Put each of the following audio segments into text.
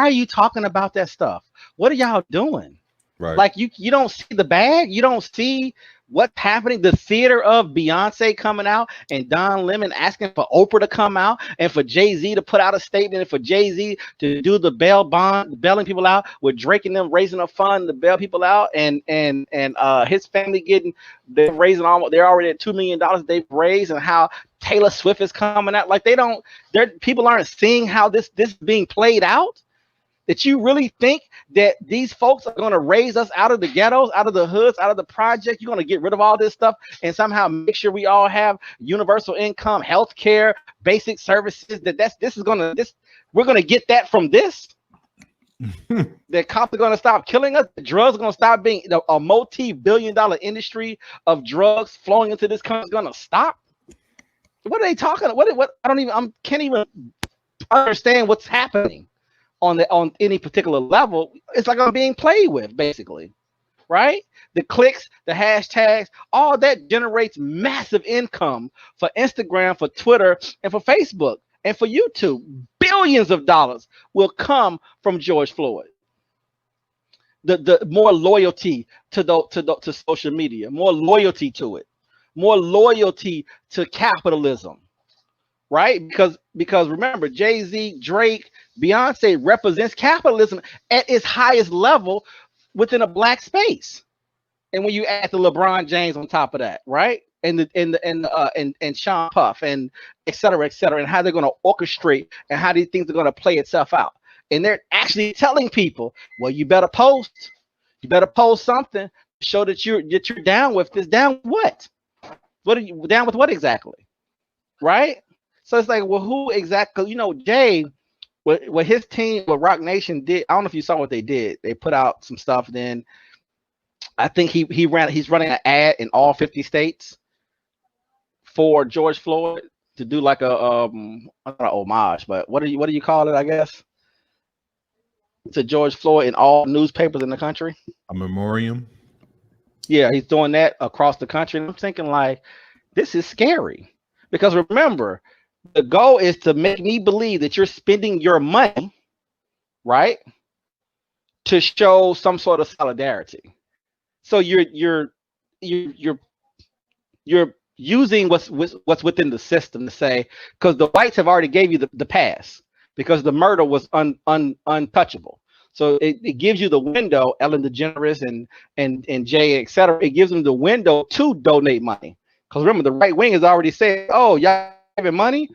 are you talking about that stuff? What are y'all doing? Right. Like you don't see the bag. You don't see what's happening. The theater of Beyonce coming out and Don Lemon asking for Oprah to come out and for Jay-Z to put out a statement and for Jay-Z to do the bailing people out with Drake and them raising a fund to bail people out and his family getting they're raising almost they're already at $2 million they've raised and how Taylor Swift is coming out. Like they're people aren't seeing how this is being played out, that you really think that these folks are going to raise us out of the ghettos, out of the hoods, out of the project. You're going to get rid of all this stuff and somehow make sure we all have universal income, health care, basic services. We're going to get that from this. The cops are going to stop killing us. The drugs are going to stop being a multi-billion-dollar industry of drugs flowing into this country is going to stop. What are they talking about? What I can't even understand what's happening on any particular level. It's like I'm being played with, basically, right? The clicks, the hashtags, all that generates massive income for Instagram, for Twitter, and for Facebook, and for YouTube. Billions of dollars will come from George Floyd. The more loyalty to social media, more loyalty to it, more loyalty to capitalism. Right? Because remember, Jay-Z, Drake, Beyonce represents capitalism at its highest level within a black space. And when you add the LeBron James on top of that, right? And Sean Puff and et cetera, and how they're going to orchestrate and how these things are going to play itself out. And they're actually telling people, well, you better post something to show that you're down with this. Down what? What are you down with? What exactly? Right? So it's like, well, who exactly? Jay, what his team, what Rock Nation did. I don't know if you saw what they did. They put out some stuff. Then I think he's running an ad in all 50 states for George Floyd to do like not an homage, but what do you call it? I guess to George Floyd in all newspapers in the country. A memoriam. Yeah, he's doing that across the country. And I'm thinking like, this is scary because remember, the goal is to make me believe that you're spending your money, right, to show some sort of solidarity. So you're using what's within the system to say, because the whites have already gave you the pass because the murder was untouchable. So it gives you the window, Ellen DeGeneres and Jay, et cetera. It gives them the window to donate money. Because remember, the right wing has already said, oh, y'all giving money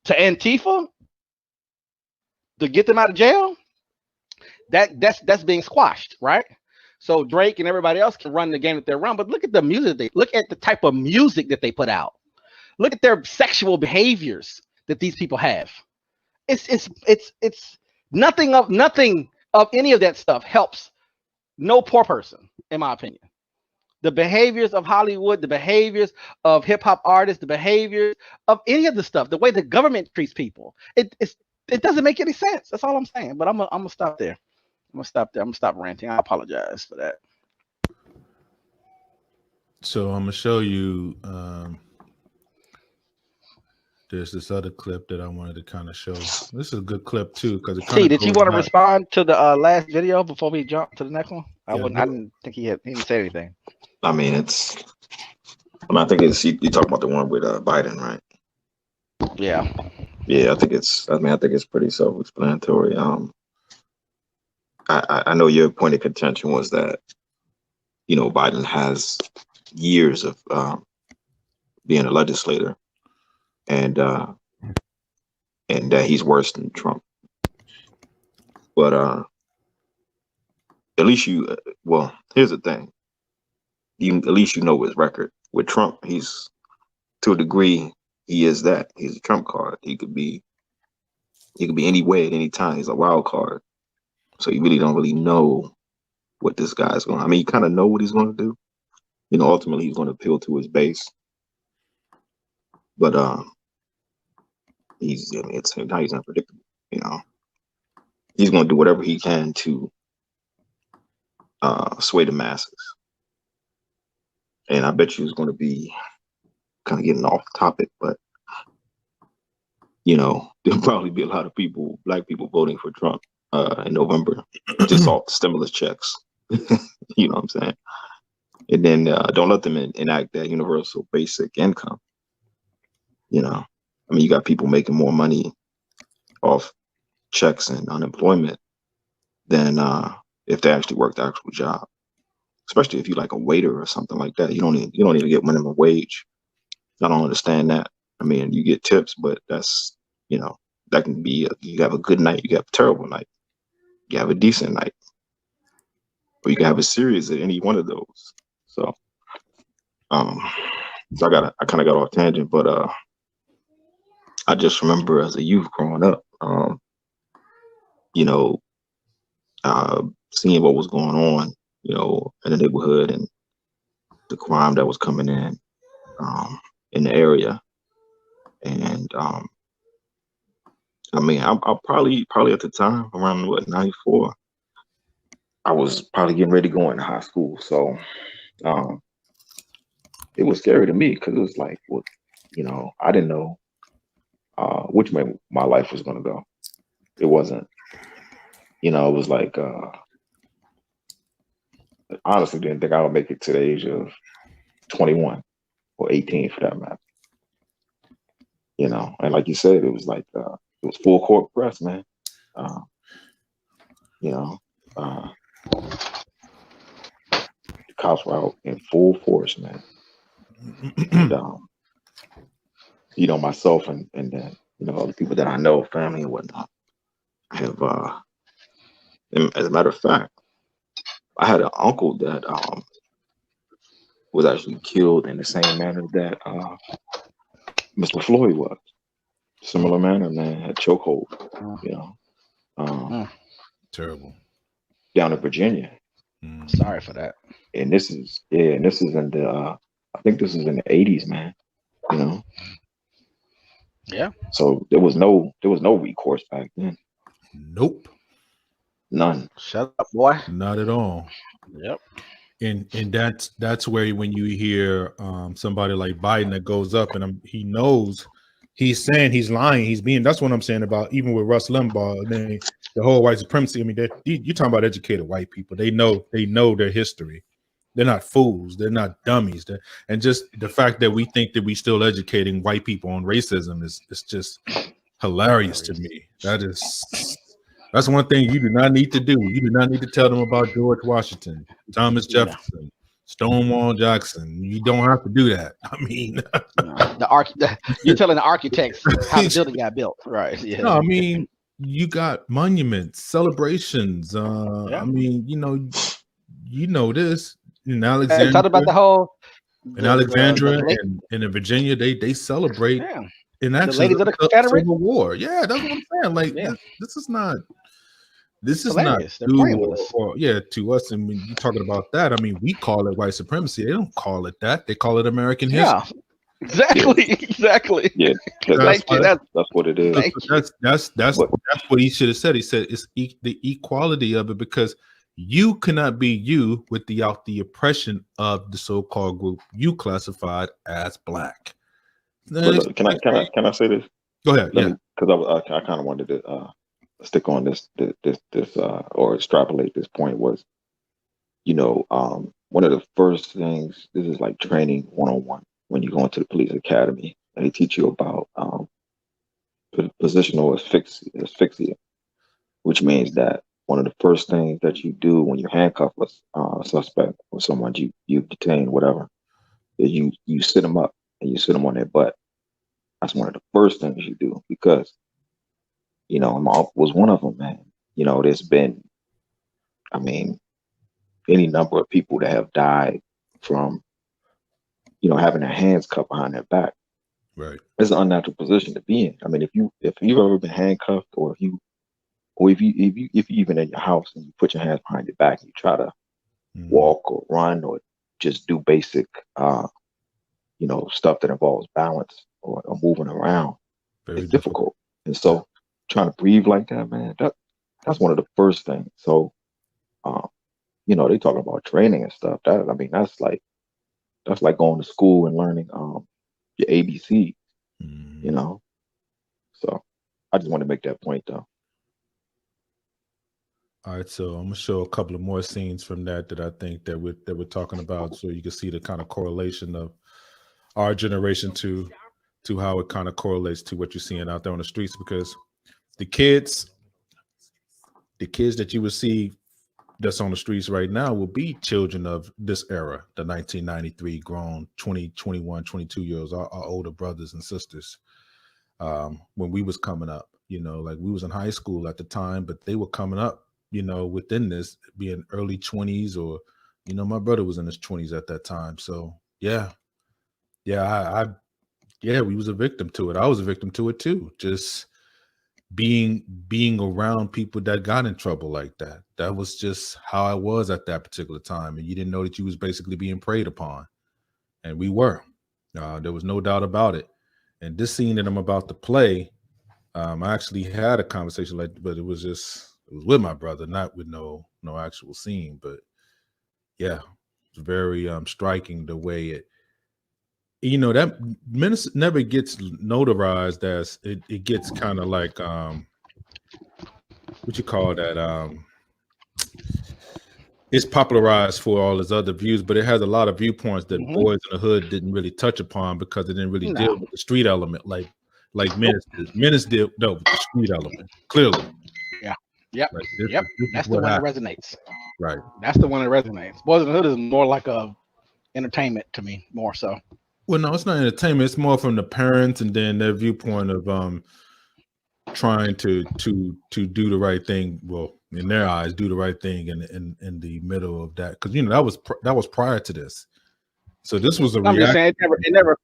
to Antifa to get them out of jail. That's being squashed, right? So Drake and everybody else can run the game that they're run, but look at the music look at the type of music that they put out. Look at their sexual behaviors that these people have. It's nothing of any of that stuff helps no poor person, in my opinion. The behaviors of Hollywood, the behaviors of hip hop artists, the behaviors of any of the stuff, the way the government treats people, it doesn't make any sense. That's all I'm saying. But I'm gonna stop there. I'm gonna stop ranting. I apologize for that. So I'm gonna show you. There's this other clip that I wanted to kind of show. This is a good clip too because it kind of. Did you want to respond to the last video before we jump to the next one? I didn't think he didn't say anything. I mean, I think it's you talking about the one with Biden, right? Yeah. Yeah, I think it's pretty self-explanatory. I know your point of contention was that, Biden has years of being a legislator, and that he's worse than Trump. But at least here's the thing. At least you know his record. With Trump, he's, to a degree, he is that. He's a trump card. He could be any way at any time. He's a wild card. So you really don't really know what this guy's going to. I mean, you kind of know what he's going to do. Ultimately he's going to appeal to his base. But he's unpredictable. He's going to do whatever he can to sway the masses. And I bet you it's going to be kind of getting off topic, but there'll probably be a lot of black people voting for Trump in November, just off the stimulus checks. You know what I'm saying? And then don't let them enact that universal basic income. I mean, you got people making more money off checks and unemployment than if they actually work the actual job. Especially if you like a waiter or something like that. You don't even get minimum wage. I don't understand that. I mean, you get tips, but that's, that can be, you have a good night, you have a terrible night, you have a decent night, or you can have a series of any one of those. So, I kind of got off tangent, but I just remember as a youth growing up, seeing what was going on, in the neighborhood and the crime that was coming in the area. And I mean, I probably at the time around 94, I was probably getting ready to go into high school. So it was scary to me because it was like, well, I didn't know which way my life was going to go. It wasn't, it was like, I honestly didn't think I would make it to the age of 21 or 18 for that matter. And like you said, it was like, it was full court press, man. The cops were out in full force, man. And, myself and then, other people that I know, family and whatnot, have, as a matter of fact, I had an uncle that was actually killed in the same manner that Mr. Floyd was. Similar manner, man, had chokehold, Terrible. Down in Virginia. Sorry for that. And this is in the I think this is in the 80s, man. Yeah. So there was no recourse back then. Nope. None. Shut up, boy. Not at all. Yep. And that's where when you hear somebody like Biden that goes up and he knows he's saying he's lying, that's what I'm saying about even with Rush Limbaugh and the whole white supremacy. I mean, you're talking about educated white people. They know their history. They're not fools. They're not dummies. And just the fact that we think that we still educating white people on racism is just hilarious to me. That's one thing you do not need to do. You do not need to tell them about George Washington, Thomas Jefferson, Stonewall Jackson. You don't have to do that. I mean, you're telling the architects how the building got built, right? Yeah. No, I mean, you got monuments, celebrations. I mean, this in Alexandria. Talk about the whole in Alexandria and in Virginia, they celebrate. Yeah. And actually, the Civil War. Yeah, that's what I'm saying. Like, this is not. This is hilarious. Not to us. And when you're talking about that, I mean, we call it white supremacy. They don't call it that. They call it American history. Yeah, exactly. Yeah, that's what it is. That's what he should have said. He said it's the equality of it, because you cannot be you without the oppression of the so-called group you classified as black. Can I say this? Go ahead. Because I kind of wanted to stick on this or extrapolate this point was, one of the first things, this is like training 101 when you go into the police academy, and they teach you about positional asphyxia, which means that one of the first things that you do when you handcuff a suspect or someone you detain, whatever, is you sit them up and you sit them on their butt. That's one of the first things you do, because I was one of them, man. There's been, I mean, any number of people that have died from, having their hands cuffed behind their back. Right. It's an unnatural position to be in. I mean, if you've ever been handcuffed, or if you even in your house and you put your hands behind your back and you try to walk or run or just do basic, stuff that involves balance or moving around, it's difficult. And so, trying to breathe like that, man, that's one of the first things. So, they talk about training and stuff. That's like going to school and learning your ABC. So I just want to make that point though. All right, so I'm gonna show a couple of more scenes from that I think that we're talking about, so you can see the kind of correlation of our generation to how it kind of correlates to what you're seeing out there on the streets. Because the kids that you would see that's on the streets right now will be children of this era, the 1993 grown 20, 21, 22 year olds, our older brothers and sisters. When we was coming up, like we was in high school at the time, but they were coming up, within this being early 20s, or, my brother was in his 20s at that time. So yeah, we was a victim to it. I was a victim to it too. Just being around people that got in trouble like that. That was just how I was at that particular time. And you didn't know that you was basically being preyed upon. And we were. There was no doubt about it. And this scene that I'm about to play, I actually had a conversation but it was with my brother, not with no actual scene. But yeah, it's very striking the way it, that Menace never gets notarized as it gets kind of like what you call that, it's popularized for all his other views, but it has a lot of viewpoints that Boys in the Hood didn't really touch upon because it didn't really deal with the street element like Menace did. Menace dealt with the street element, clearly. Yeah. Yep. Like Yep. That's the one that resonates. Right. That's the one that resonates. Boys in the Hood is more like a entertainment to me, more so. Well, no, it's not entertainment. It's more from the parents and then their viewpoint of trying to do the right thing. Well, in their eyes, do the right thing in the middle of that, because that was prior to this. So this was a I'm just saying it never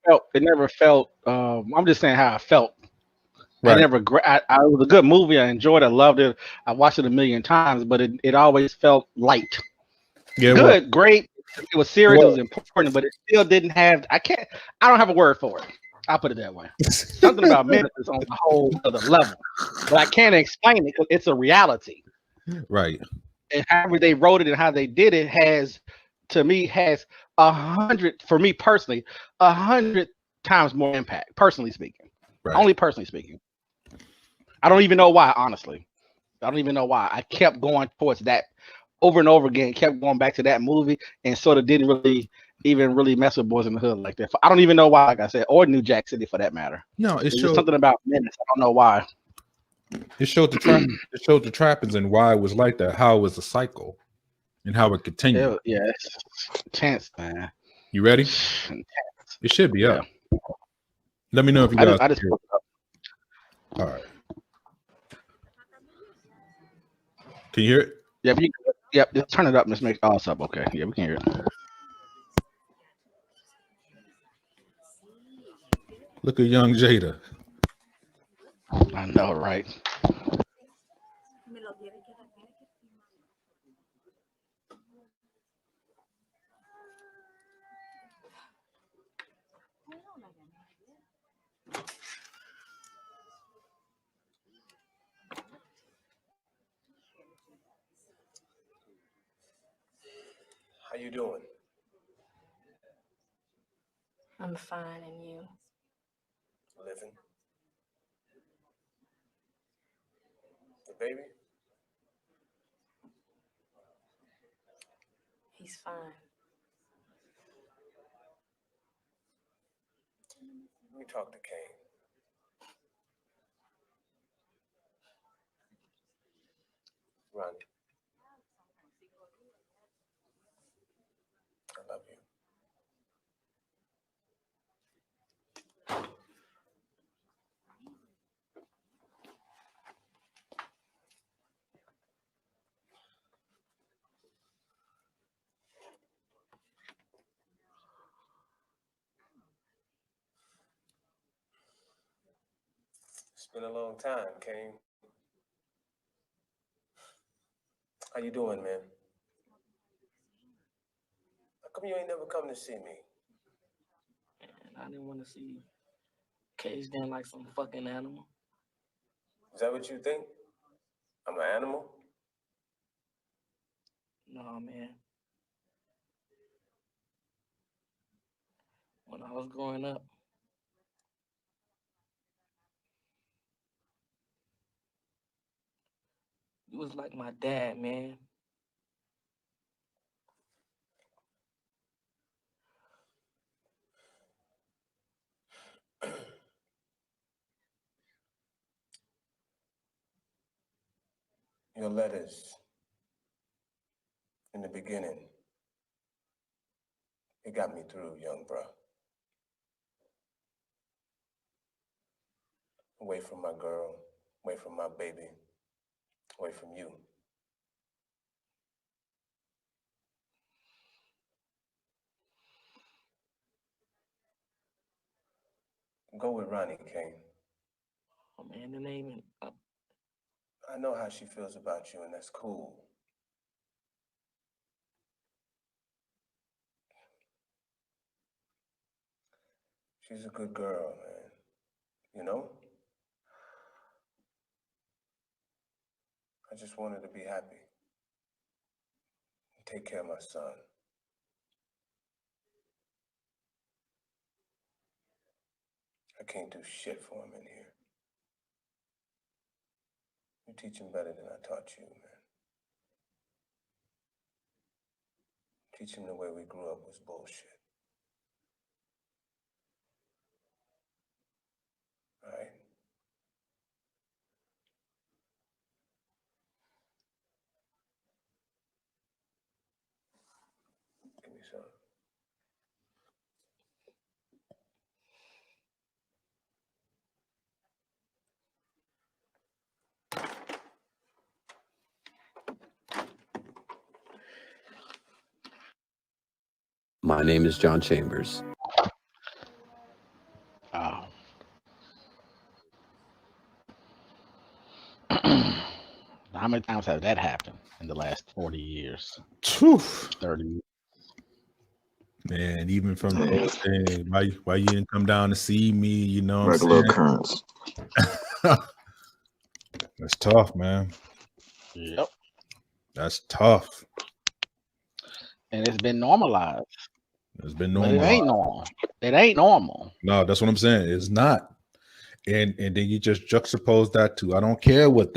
felt. I'm just saying how I felt. Right. It was a good movie. I enjoyed it. I loved it. I watched it a million times, but it always felt light. Yeah, good, great. It was serious. It was important, but it still didn't have. I don't have a word for it. I'll put it that way. Something about Menace is on the whole other level, but I can't explain it because it's a reality. Right. And however they wrote it and how they did it has 100, for me personally, 100 times more impact. Personally speaking, only personally speaking. I don't even know why. Honestly, I don't even know why. I kept going towards that over and over again. Kept going back to that movie and sort of didn't really mess with Boys in the Hood like that. I don't even know why, like I said, or New Jack City for that matter. No, it's something about Menace. I don't know why. It showed the trappings and why it was like that, how it was a cycle, and how it continued. It's intense, man. You ready? It should be up. Let me know if you guys. I just put it up. All right. Can you hear it? Yep. Just turn it up. Let's make all up. Okay. Yeah, we can hear it. Look at young Jada. I know, right? How you doing? I'm fine, and you? Living. The baby? He's fine. Let me talk to Kane. Ronnie. I love you. It's been a long time, Kane. How you doing, man? How come you ain't never come to see me? Man, I didn't want to see you caged in like some fucking animal. Is that what you think? I'm an animal? No, man. When I was growing up, You was like my dad, man. Your letters in the beginning, it got me through, young bro. Away from my girl, away from my baby, away from you. Go with Ronnie, Kane. Oh man, the name. I know how she feels about you, and that's cool. She's a good girl, man. You know? I just wanted to be happy. Take care of my son. I can't do shit for him in here. You teach him better than I taught you, man. Teach him the way we grew up was bullshit. All right? Give me some. My name is John Chambers. Oh. How many times has that happened in the last 40 years? Phew. 30 years? Man, even from people saying why you didn't come down to see me, you know what I'm Regular saying? occurrence. That's tough, man. Yep. That's tough. And it's been normalized. It's been But normal. it ain't normal. It ain't normal. No, that's what I'm saying. It's not. And then you just juxtapose that to I don't care what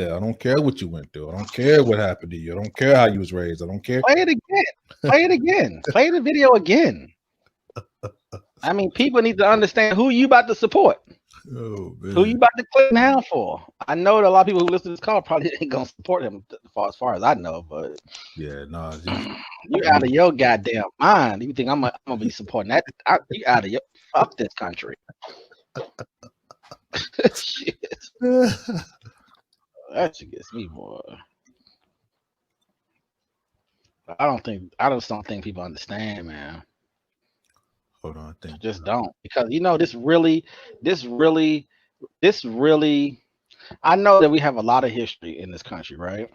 you went through. I don't care what happened to you. I don't care how you was raised. I don't care. Play it again. Play it again. Play the video again. I mean, people need to understand who you about to support. Oh, man. Who you about to click now for? I know that a lot of people who listen to this call probably ain't gonna support him as far as I know, but Yeah, no. you out of your goddamn mind. You think I'm gonna be supporting that? You out of your fuck this country. Shit. That shit gets me, boy. I just don't think people understand, man. Hold on, I think Just don't, because this really, I know that we have a lot of history in this country, right?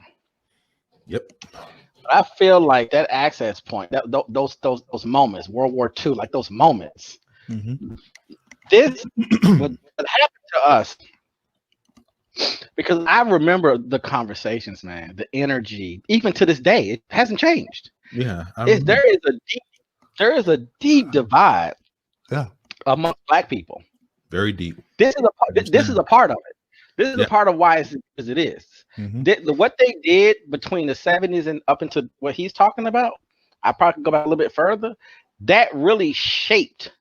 Yep. But I feel like that access point, those moments, World War II, like those moments, this what happened to us. Because I remember the conversations, man, the energy, even to this day, it hasn't changed. Yeah. There is a deep divide among Black people. Very deep. This is a part of it. This is a part of why it's as it is. What they did between the 70s and up into what he's talking about, I probably could go back a little bit further. That really shaped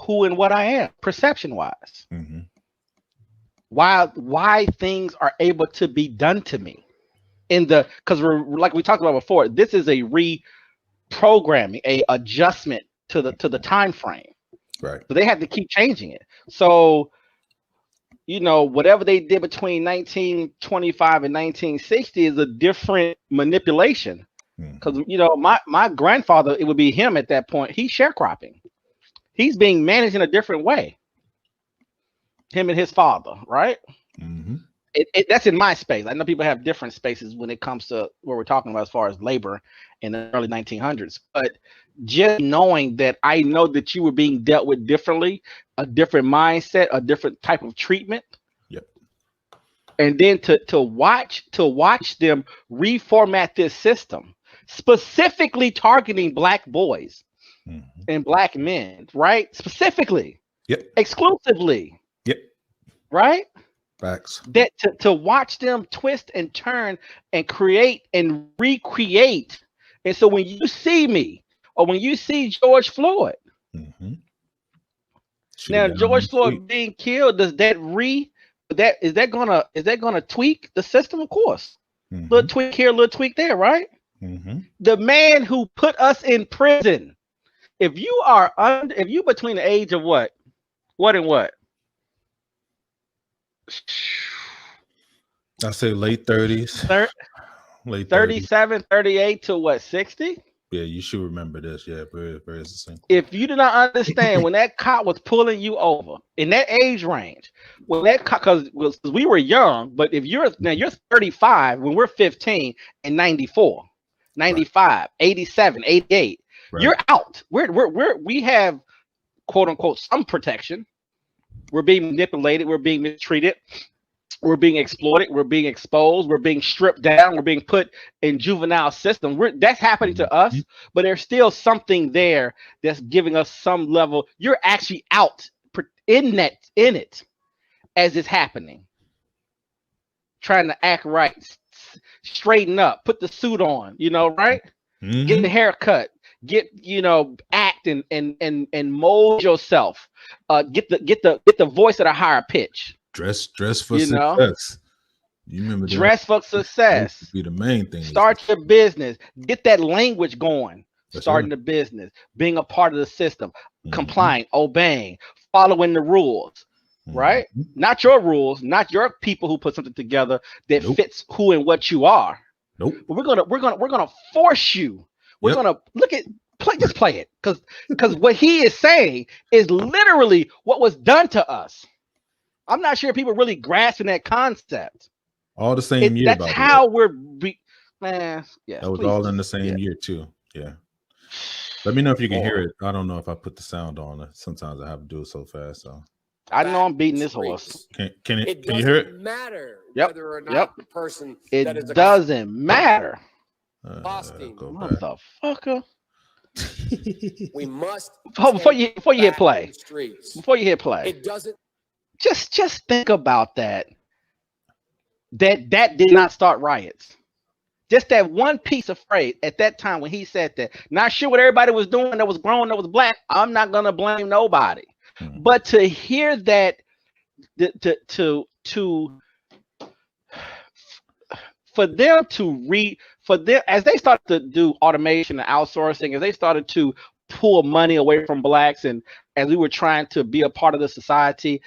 who and what I am, perception wise. Why things are able to be done to me because we're like we talked about before, this is a reprogramming, a adjustment to the time frame, right? So they had to keep changing it. So whatever they did between 1925 and 1960 is a different manipulation, because my grandfather, it would be him at that point, he's sharecropping, he's being managed in a different way, him and his father, right? That's in my space. I know people have different spaces when it comes to what we're talking about as far as labor in the early 1900s. But just knowing that, I know that you were being dealt with differently, a different mindset, a different type of treatment. Yep. And then to watch them reformat this system, specifically targeting Black boys and Black men, right? Specifically. Yep. Exclusively. Yep. Right? Facts. That to watch them twist and turn and create and recreate. And so when you see me or when you see George Floyd, Mm-hmm. now George Floyd being killed, does that is that gonna tweak the system? Of course. Mm-hmm. Little tweak here, little tweak there, right? Mm-hmm. The man who put us in prison. If you between the age of what and what? I say late 30s. Late 37, 38 to what, 60? Yeah, you should remember this. Yeah, very, very succinct. If you do not understand when that cop was pulling you over in that age range, when that cop, because we were young, but if you're 35 when we're 15 and 94, 95, right. 87, 88, right. You're out. We have quote unquote some protection. We're being manipulated. We're being mistreated. We're being exploited. We're being exposed. We're being stripped down. We're being put in juvenile system. That's happening to us, but there's still something there that's giving us some level. You're actually out in it as it's happening, trying to act right, straighten up, put the suit on, right? Mm-hmm. Get the haircut, act and mold yourself. Get the voice at a higher pitch. Dress for success. You remember that? Dress for success. Be the main thing. Start your business. Get that language going. Starting the business, being a part of the system, complying, obeying, following the rules. Right? Not your rules, not your people who put something together that fits who and what you are. Nope. But we're gonna force you. We're gonna just play it, because what he is saying is literally what was done to us. I'm not sure people really grasping that concept. All the same year. That's how we're man. Yeah, that was all in the same year too. Yeah. Let me know if you can hear it. I don't know if I put the sound on. Sometimes I have to do it so fast. So I know I'm beating this horse. Can you hear it? Matter whether or not the person. It doesn't matter. Motherfucker. We must before you hit play. Before you hit play. It doesn't. Just think about that. That did not start riots. Just that one piece of phrase at that time when he said that. Not sure what everybody was doing that was grown, that was black. I'm not gonna blame nobody. Mm-hmm. But to hear that, for them as they started to do automation and outsourcing, as they started to pull money away from blacks, and as we were trying to be a part of the society,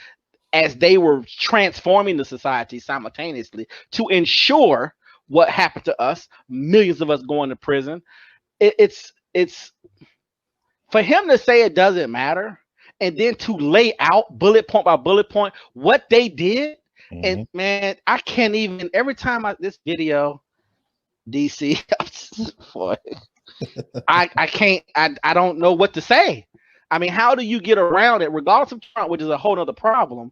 as they were transforming the society simultaneously to ensure what happened to us, millions of us going to prison. It's for him to say it doesn't matter, and then to lay out bullet point by bullet point what they did. Mm-hmm. And man, I can't even, every time this video, DC, boy, I can't, I don't know what to say. I mean, how do you get around it, regardless of Trump, which is a whole other problem?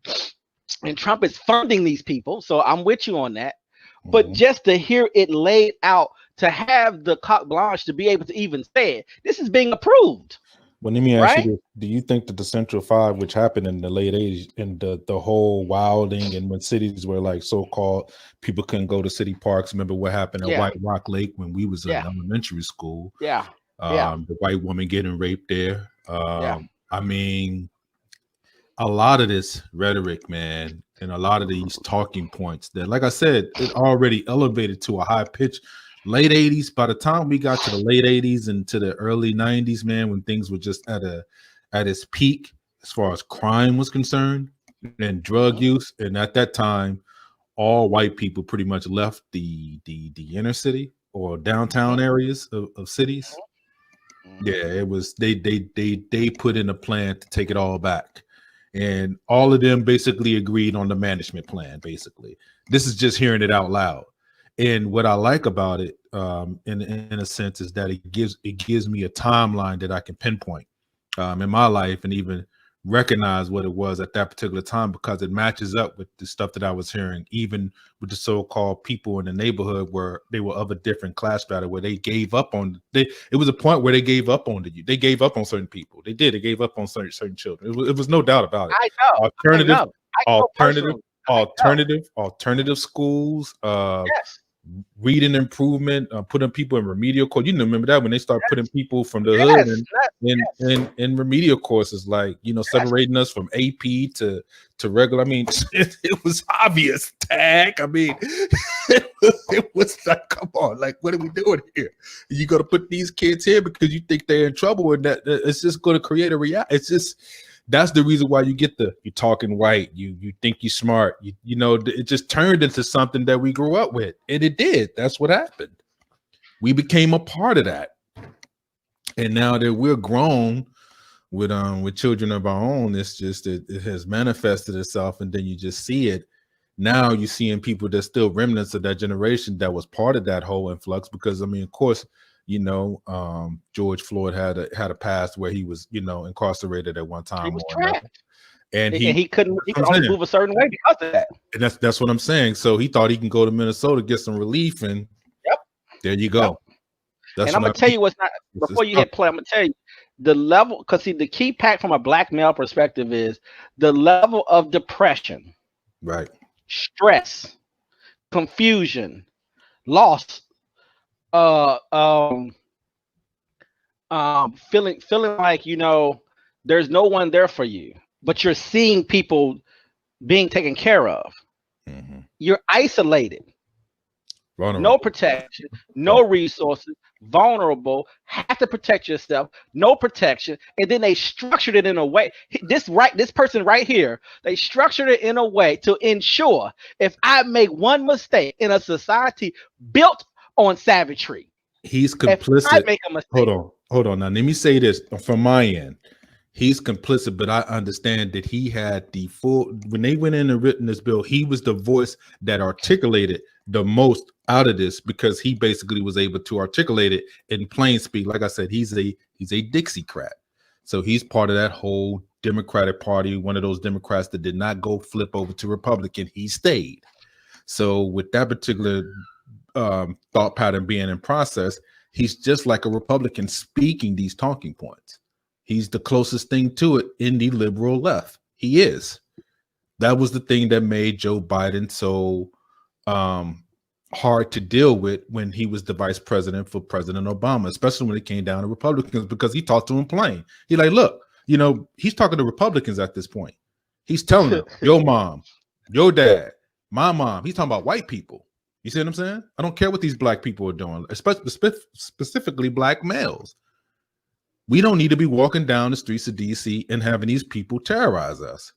And Trump is funding these people, so I'm with you on that. Mm-hmm. But just to hear it laid out, to have the carte blanche to be able to even say it, this is being approved. Well, let me ask you this. Do you think that the Central Five, which happened in the late 80s, and the whole wilding, and when cities were like so-called, people couldn't go to city parks. Remember what happened at White Rock Lake when we was in elementary school? Yeah. The white woman getting raped there. I mean, a lot of this rhetoric, man, and a lot of these talking points that, like I said, it already elevated to a high pitch. Late 80s, by the time we got to the late 80s and to the early 90s, man, when things were just at its peak as far as crime was concerned and drug use, and at that time, all white people pretty much left the inner city or downtown areas of cities. Yeah, it was they put in a plan to take it all back, and all of them basically agreed on the management plan. Basically, this is just hearing it out loud. And what I like about it, in a sense, is that it gives me a timeline that I can pinpoint in my life, and even recognize what it was at that particular time, because it matches up with the stuff that I was hearing, even with the so-called people in the neighborhood where they were of a different class strata, where they gave up on it was a point where they gave up on you. They gave up on certain people. They gave up on certain children. It was no doubt about it. I know. alternative schools, Yes. reading improvement, putting people in remedial course. You remember that when they start putting people from the Yes. hood in remedial courses, like, you know, separating us from AP to regular. I mean, it was obvious. Tag. I mean, it was like, come on, like, what are we doing here? You got to put these kids here because you think they're in trouble, and that it's just going to create a reality. It's just. That's the reason why you get you talking white, you think you're smart, you know, it just turned into something that we grew up with, and it did. That's what happened. We became a part of that, and now that we're grown with children of our own, it's just it has manifested itself, and then you just see it. Now you're seeing people that's still remnants of that generation that was part of that whole influx, because I mean, of course. You know, George Floyd had a past where he was, you know, incarcerated at one time. He was trapped, and he could only move a certain way because of that. And that's what I'm saying. So he thought he can go to Minnesota, get some relief, and there you go. Yep. And I'm gonna tell you what's not before you hit play. I'm gonna tell you the level, because see, the key pack from a black male perspective is the level of depression, right? Stress, confusion, loss. Feeling like, you know, there's no one there for you, but you're seeing people being taken care of. Mm-hmm. You're isolated, no protection, no resources, vulnerable, have to protect yourself, no protection. And then they structured it in a way, this person right here, they structured it in a way to ensure if I make one mistake in a society built on savagery, he's complicit. Hold on. Now let me say this from my end. He's complicit, but I understand that he had the full. When they went in and written this bill, he was the voice that articulated the most out of this, because he basically was able to articulate it in plain speak. Like I said, he's a Dixiecrat, so he's part of that whole Democratic Party. One of those Democrats that did not go flip over to Republican. He stayed. So with that particular thought pattern being in process, he's just like a Republican speaking these talking points. He's the closest thing to it in the liberal left. He is. That was the thing that made Joe Biden so hard to deal with when he was the vice president for President Obama, especially when it came down to Republicans, because he talked to them plain. He's like, look, you know, he's talking to Republicans at this point. He's telling them, your mom, your dad, my mom. He's talking about white people. You see what I'm saying? I don't care what these black people are doing, especially specifically black males. We don't need to be walking down the streets of DC and having these people terrorize us.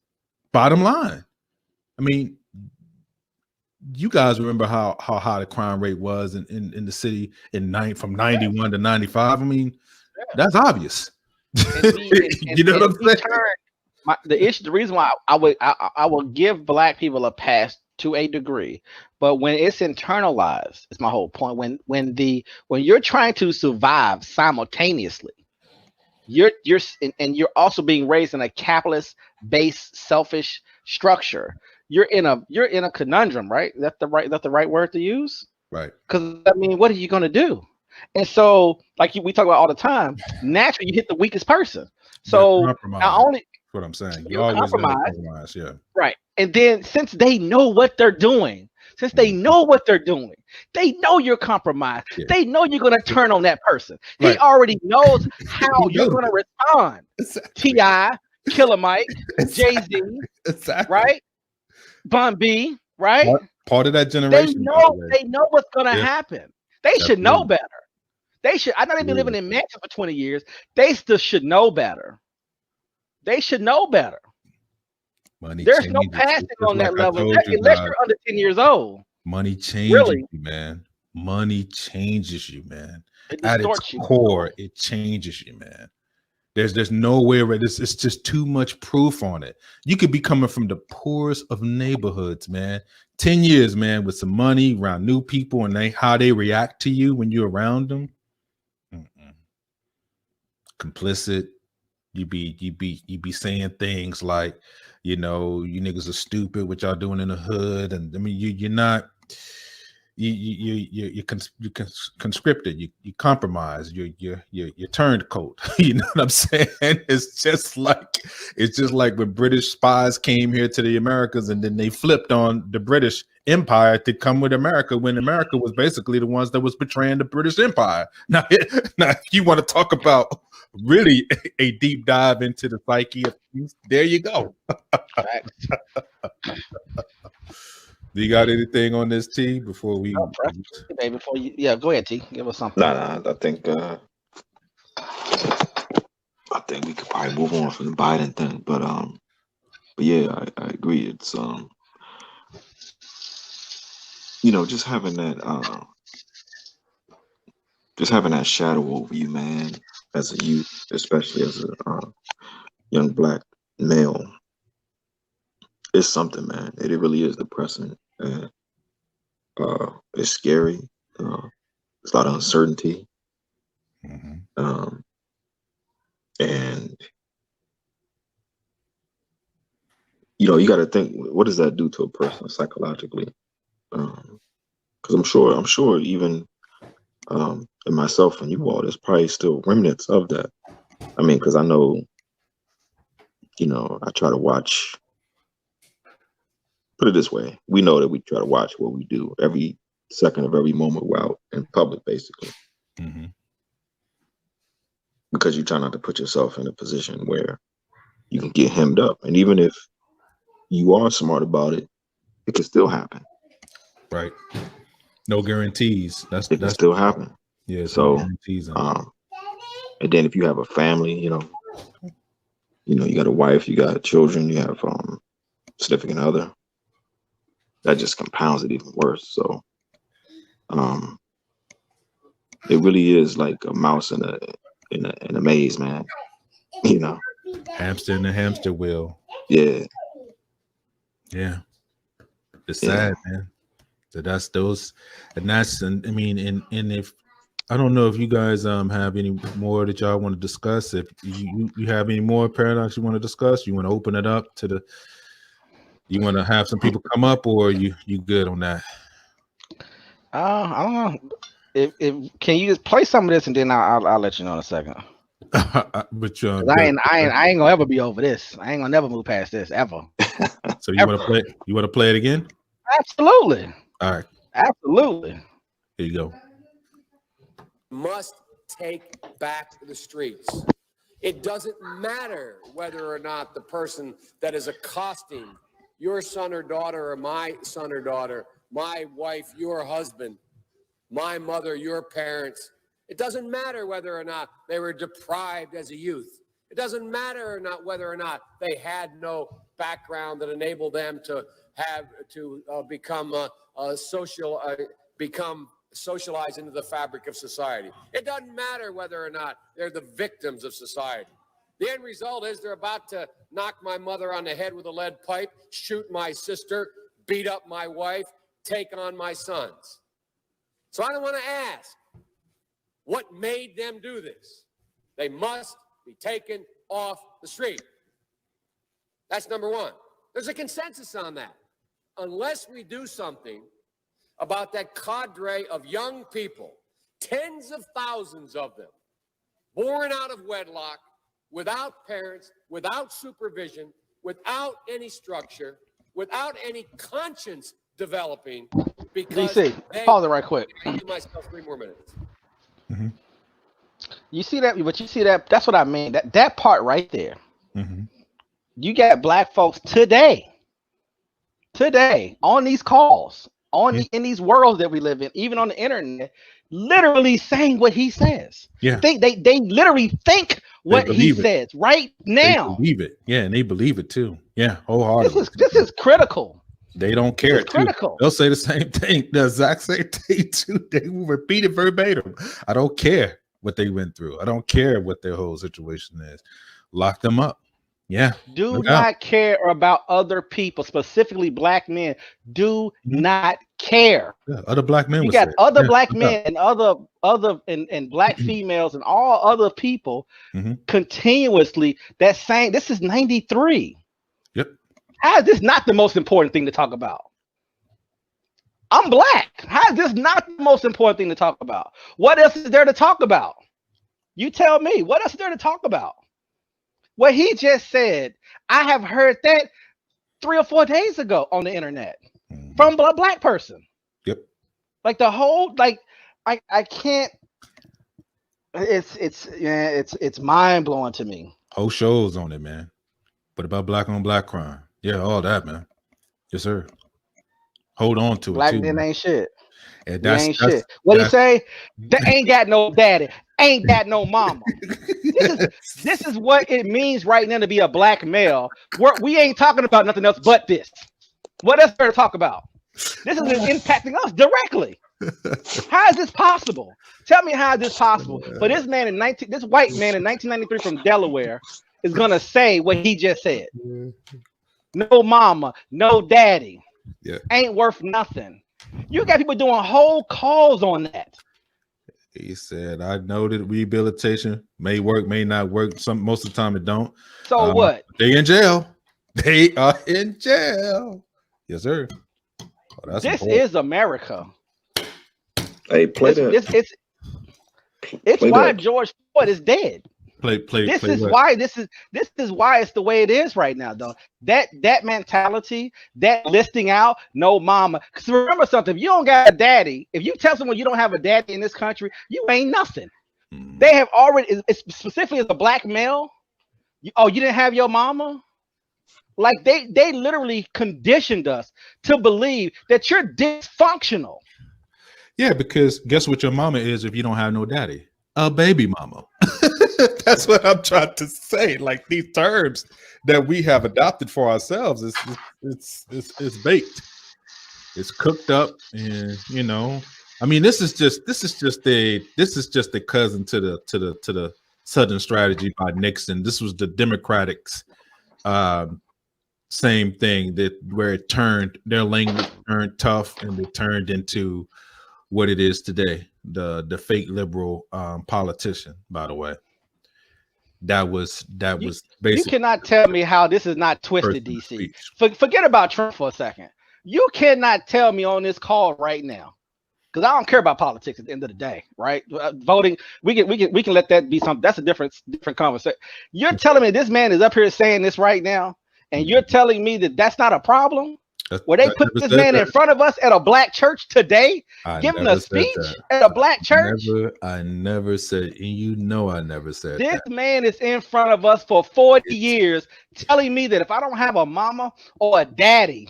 Bottom line. I mean, you guys remember how high the crime rate was in the city from 91 to 95. I mean, that's obvious. You know what I'm saying? The reason why I will give black people a pass to a degree, but when it's internalized, it's my whole point. When you're trying to survive simultaneously, you're also being raised in a capitalist-based, selfish structure. You're in a conundrum, right? That's the right word to use, right? Because I mean, what are you going to do? And so, like we talk about all the time, naturally you hit the weakest person. So not only what I'm saying, you always compromise, yeah, right. And then since they know what they're doing, they know you're compromised. Yeah. They know you're going to turn on that person. Right. He already knows how you're going to respond. Exactly. T.I., Killer Mike, Jay-Z, exactly. Right? Bun B, right? Part of that generation. They know what's going to happen. They should know better. They should. I know they've been living in mansions for 20 years. They still should know better. They should know better. There's no passing on that level unless you're under 10 years old. Money changes you, man. Money changes you, man. At its core, it changes you, man. There's no way where it's just too much proof on it. You could be coming from the poorest of neighborhoods, man. 10 years, man, with some money around new people and how they react to you when you're around them. Complicit. You be saying things like, you know, you niggas are stupid, what y'all doing in the hood. And I mean, you're not, you conscripted, you compromise, you turncoat. You know what I'm saying? It's just like when British spies came here to the Americas, and then they flipped on the British Empire to come with America, when America was basically the ones that was betraying the British Empire. Now if you want to talk about really a deep dive into the psyche of things, there you go. Do you got anything on this, T, before we? Hey, before you, yeah, go ahead, T. Give us something. Nah, I think we could probably move on from the Biden thing, but yeah, I agree. It's just having that shadow over you, man, as a youth, especially as a young Black male. It's something, man. It really is depressing. And it's scary. There's a lot of uncertainty. And you got to think, what does that do to a person psychologically? Because I'm sure even in myself and you all, there's probably still remnants of that. I mean, because I know, I try to watch. Put it this way, we know that we try to watch what we do every second of every moment we're out in public, basically. Because you try not to put yourself in a position where you can get hemmed up. And even if you are smart about it, it can still happen. Right. No guarantees. It can still happen. Yeah. So, no guarantees and then if you have a family, you got a wife, you got children, you have significant other, that just compounds it even worse. So it really is like a mouse in a maze, man. Hamster in the hamster wheel. Yeah. It's sad, man. So that's those, and I mean, and if I don't know if you guys have any more that y'all want to discuss. If you have any more paradox you want to discuss, you want to open it up to you want to have some people come up, or you good on that? I don't know. If can you just play some of this, and then I'll let you know in a second. But I ain't gonna ever be over this. I ain't gonna never move past this ever. So you want to play? You want to play it again? Absolutely. All right. Absolutely. Here you go. Must take back the streets. It doesn't matter whether or not the person that is accosting your son or daughter, or my son or daughter, my wife, your husband, my mother, your parents. It doesn't matter whether or not they were deprived as a youth. It doesn't matter or not whether or not they had no background that enabled them to become socialized into the fabric of society. It doesn't matter whether or not they're the victims of society. The end result is they're about to knock my mother on the head with a lead pipe, shoot my sister, beat up my wife, take on my sons. So I don't want to ask what made them do this. They must be taken off the street. That's number one. There's a consensus on that. Unless we do something about that cadre of young people, tens of thousands of them, born out of wedlock, without parents, without supervision, without any structure, without any conscience developing, because DC, pause it right quick. Give myself 3 more minutes. Mm-hmm. You see that? But you see that? That's what I mean. That part right there. Mm-hmm. You got Black folks today on these calls, in these worlds that we live in, even on the internet, literally saying what he says. Yeah, they literally think what he says right now. They believe it. Yeah, and they believe it too. Yeah, wholeheartedly. This is critical. They don't care. It's critical. They'll say the same thing, the exact same thing too. They will repeat it verbatim. I don't care what they went through. I don't care what their whole situation is. Lock them up. Yeah. Do not care about other people, specifically Black men. Do not care. Yeah, other Black men. You got other Black men and other and Black females and all other people continuously that saying this is 93. Yep. How is this not the most important thing to talk about? I'm black. How is this not the most important thing to talk about? What else is there to talk about? You tell me. What else is there to talk about? What he just said, I have heard that 3 or 4 days ago on the internet from a black person. Yep. Like the whole, like, I can't. It's mind blowing to me. Whole shows on it, man. What about black on black crime? Yeah, all that, man. Yes, sir. Hold on to Black it too. men Man. ain't shit. And Ain't shit. What he say? They ain't got no daddy. Ain't got no mama. This is what it means right now to be a black male. We ain't talking about nothing else but this. What else are to talk about? This is impacting us directly. How is this possible? Tell me how is this possible for this man this white man in 1993 from Delaware is gonna say what he just said? No mama, no daddy. Yeah. Ain't worth nothing. You got people doing whole calls on that. He said, I know that rehabilitation may work, may not work. Most of the time it don't. So what? They in jail. They are in jail. Yes, sir. Oh, this is America. Hey, play that. It's why George Floyd is dead. This is why it's the way it is right now, though. That mentality, that listing out, no mama. Because remember something, if you don't got a daddy, if you tell someone you don't have a daddy in this country, you ain't nothing. They have already, specifically as a black male, you didn't have your mama? Like they literally conditioned us to believe that you're dysfunctional. Yeah, because guess what your mama is if you don't have no daddy? A baby mama. That's what I'm trying to say. Like these terms that we have adopted for ourselves, it's baked, it's cooked up, and I mean, this is just a cousin to the Southern strategy by Nixon. This was the Democrats' same thing, that where it turned their language turned tough and it turned into what it is today. The fake liberal politician, by the way. That was basically. You cannot tell me how this is not twisted, DC. Forget about Trump for a second. You cannot tell me on this call right now, because I don't care about politics at the end of the day, right? Voting, we can let that be something. That's a different conversation. You're telling me this man is up here saying this right now, and you're telling me that that's not a problem? Where they put this man in front of us at a black church today, giving a speech at a black church. I never said, and I never said this man is in front of us for 40 years, telling me that if I don't have a mama or a daddy,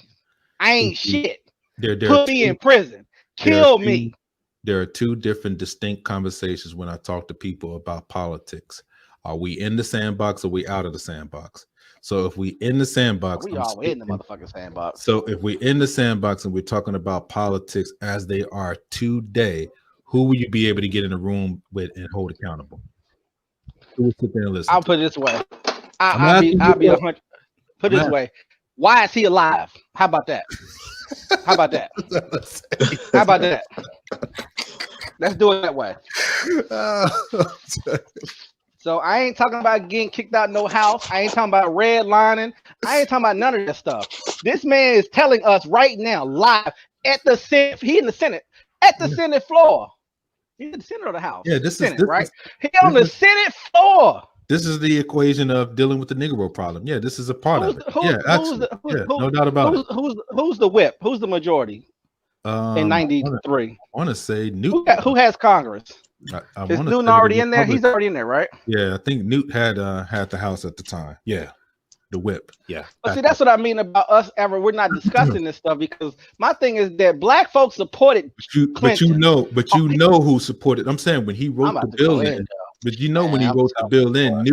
I ain't shit. Put me in prison. Kill me. There are two different distinct conversations when I talk to people about politics. Are we in the sandbox or are we out of the sandbox? So if we in the sandbox, we all in the motherfucking sandbox. So if we're in the sandbox and we're talking about politics as they are today, who will you be able to get in a room with and hold accountable? Who will sit there and listen? I'll put it this way. I'll be 100. Put it this way. Why is he alive? How about that? How about that? How about that? Let's do it that way. So I ain't talking about getting kicked out no house. I ain't talking about redlining. I ain't talking about none of that stuff. This man is telling us right now, live at the Senate. He in the Senate, at the Senate floor. He's in the Senate of the House. Yeah, this Senate, is right. He on the Senate floor. This is the equation of dealing with the Negro problem. Yeah, this is a part of it. No doubt about it. Who's the whip? Who's the majority in 93? I want to say Newt. Who has Congress? Is Newton already in there? He's already in there, right? Yeah, I think Newt had the House at the time. Yeah, the whip. Yeah. But see, that's what I mean about us. We're not discussing this stuff because my thing is that black folks supported Clinton. But you know who supported. I'm saying when he wrote the bill in. But when he wrote the bill in,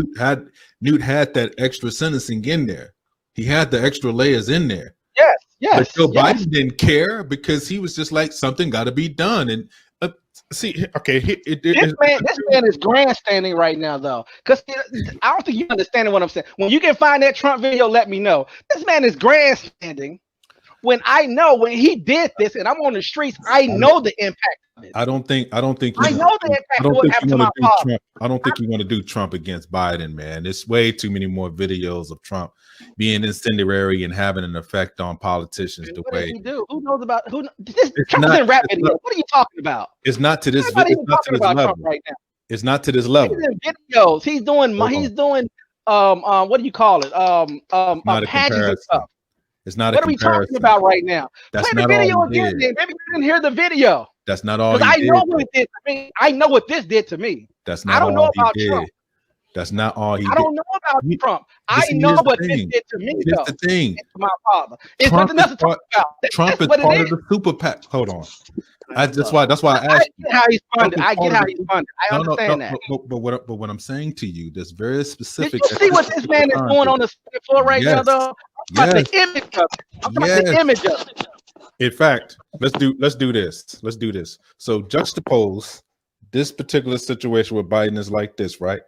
Newt had that extra sentencing in there. He had the extra layers in there. Yes. But Joe Biden didn't care because he was just like, something got to be done. And this man is grandstanding right now, though, because I don't think you understand what I'm saying. When you can find that Trump video, let me know. This man is grandstanding when I know when he did this and I'm on the streets, I know the impact of it. I don't think I know the impact I of don't what think happened you to my want to do father. Trump. I don't think you want to do Trump against Biden, man. There's way too many more videos of Trump being incendiary and having an effect on politicians. The What way did he do? Who knows about who? This It's Trump is not- in rap it's video. not- What are you talking about? it's not to this. I'm not It's even not to talking this about level. Trump right now. It's not to this He's level. in videos. He's doing. Hold He's on. doing. What do you call it? Not a Pageants and comparison. stuff. It's not What a are we comparison. talking about right now? That's Play the not all video he again, did. then. Maybe you didn't hear the video. That's not all Because he I know did. what it did to me. I know what this did to me. That's I not don't know all about he Trump. did. That's not all he I did. don't know about You- Trump. but I see, know here's the what this thing. did to me, Here's though. the thing. To my father. It's Trump nothing else is to talk about. Trump That's is what it part is. of the super PAC. Hold on. That's why I I asked you. get how he's funded. Trump is I part get of how the- he's funded. I understand that. But what I'm saying to you, that's very Did specific. you see what this man is doing on the floor right now, Yes. though? I'm about the image of it. I'm about the Yes. image of it. In fact, let's do this. Let's do this. So juxtapose this particular situation where Biden is like this, right?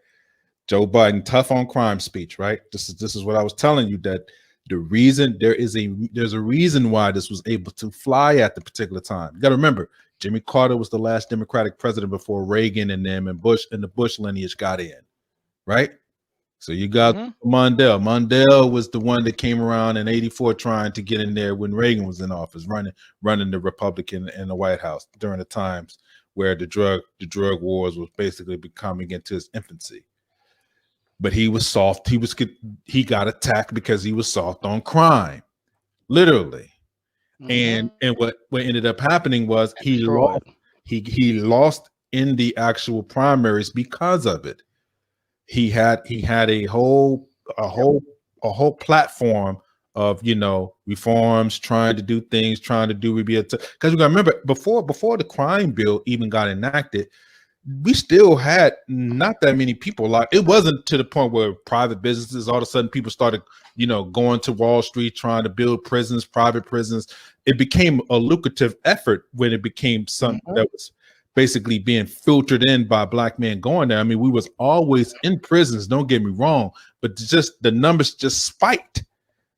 Joe Biden, tough on crime speech, right? This is what I was telling you, that the reason there's a reason why this was able to fly at the particular time. You got to remember, Jimmy Carter was the last Democratic president before Reagan and them and Bush and the Bush lineage got in, right? So you got Mondale. Mondale was the one that came around in '84 trying to get in there when Reagan was in office, running the Republican in the White House during the times where the drug wars was basically becoming into its infancy. But he was soft. He got attacked because he was soft on crime, literally. And what ended up happening was he lost in the actual primaries because of it. He had a whole platform of, you know, reforms, trying to do things, trying to do because you got to remember, before the crime bill even got enacted, we still had not that many people. Like, it wasn't to the point where private businesses, all of a sudden people started, you know, going to Wall Street trying to build prisons, private prisons. It became a lucrative effort when it became something that was basically being filtered in by black men going there. I mean, we was always in prisons, don't get me wrong, but just the numbers just spiked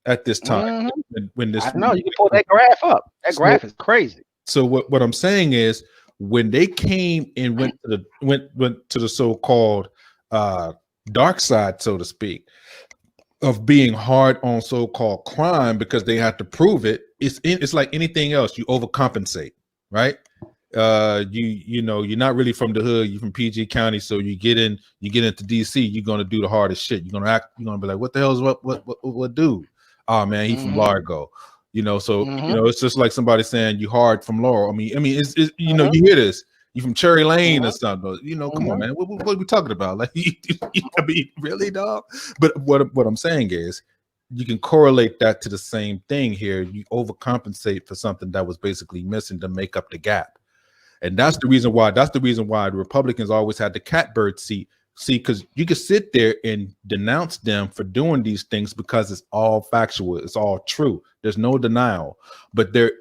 at this time. When this, I know, you can pull that graph up. That graph is crazy. So what I'm saying is, when they came and went to the so-called dark side, so to speak, of being hard on so-called crime because they had to prove it, it's like anything else. You overcompensate, right? You know, you're not really from the hood, you're from PG County, so you get into DC, you're gonna do the hardest shit. You're gonna be like, what the hell is what dude? Oh man, he's from Largo. You know, so you know, it's just like somebody saying you hard from Laurel. I mean, it's you know, you hear this, you from Cherry Lane or something. You know, come on, man, what are we talking about? Like, I mean, really, dog? But what I'm saying is, you can correlate that to the same thing here. You overcompensate for something that was basically missing to make up the gap, and that's the reason why. That's the reason why the Republicans always had the catbird seat. See, because you can sit there and denounce them for doing these things because it's all factual, it's all true. There's no denial. But they're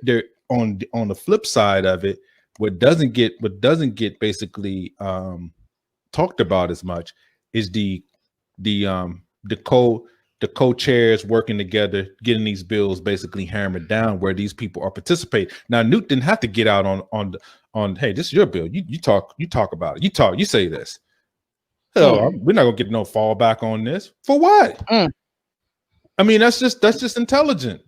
on the flip side of it, what doesn't get basically talked about as much is the co-chairs working together, getting these bills basically hammered down where these people are participating. Now, Newt didn't have to get out on hey, this is your bill. You talk about it. You say this. Hell, we're not gonna get no fallback on this. For what? I mean, that's just intelligent.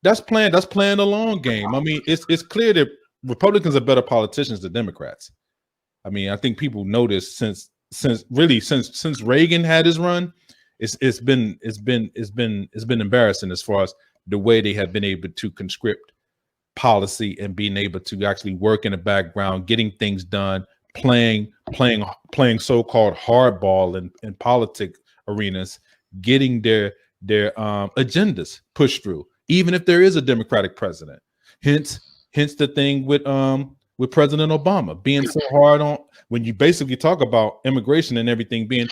That's playing the long game. I mean, it's clear that Republicans are better politicians than Democrats. I mean, I think people know this since Reagan had his run. It's been embarrassing as far as the way they have been able to conscript policy and being able to actually work in the background, getting things done, playing so-called hardball in politic arenas, getting their agendas pushed through, even if there is a Democratic president. Hence the thing with President Obama being so hard on, when you basically talk about immigration and everything, being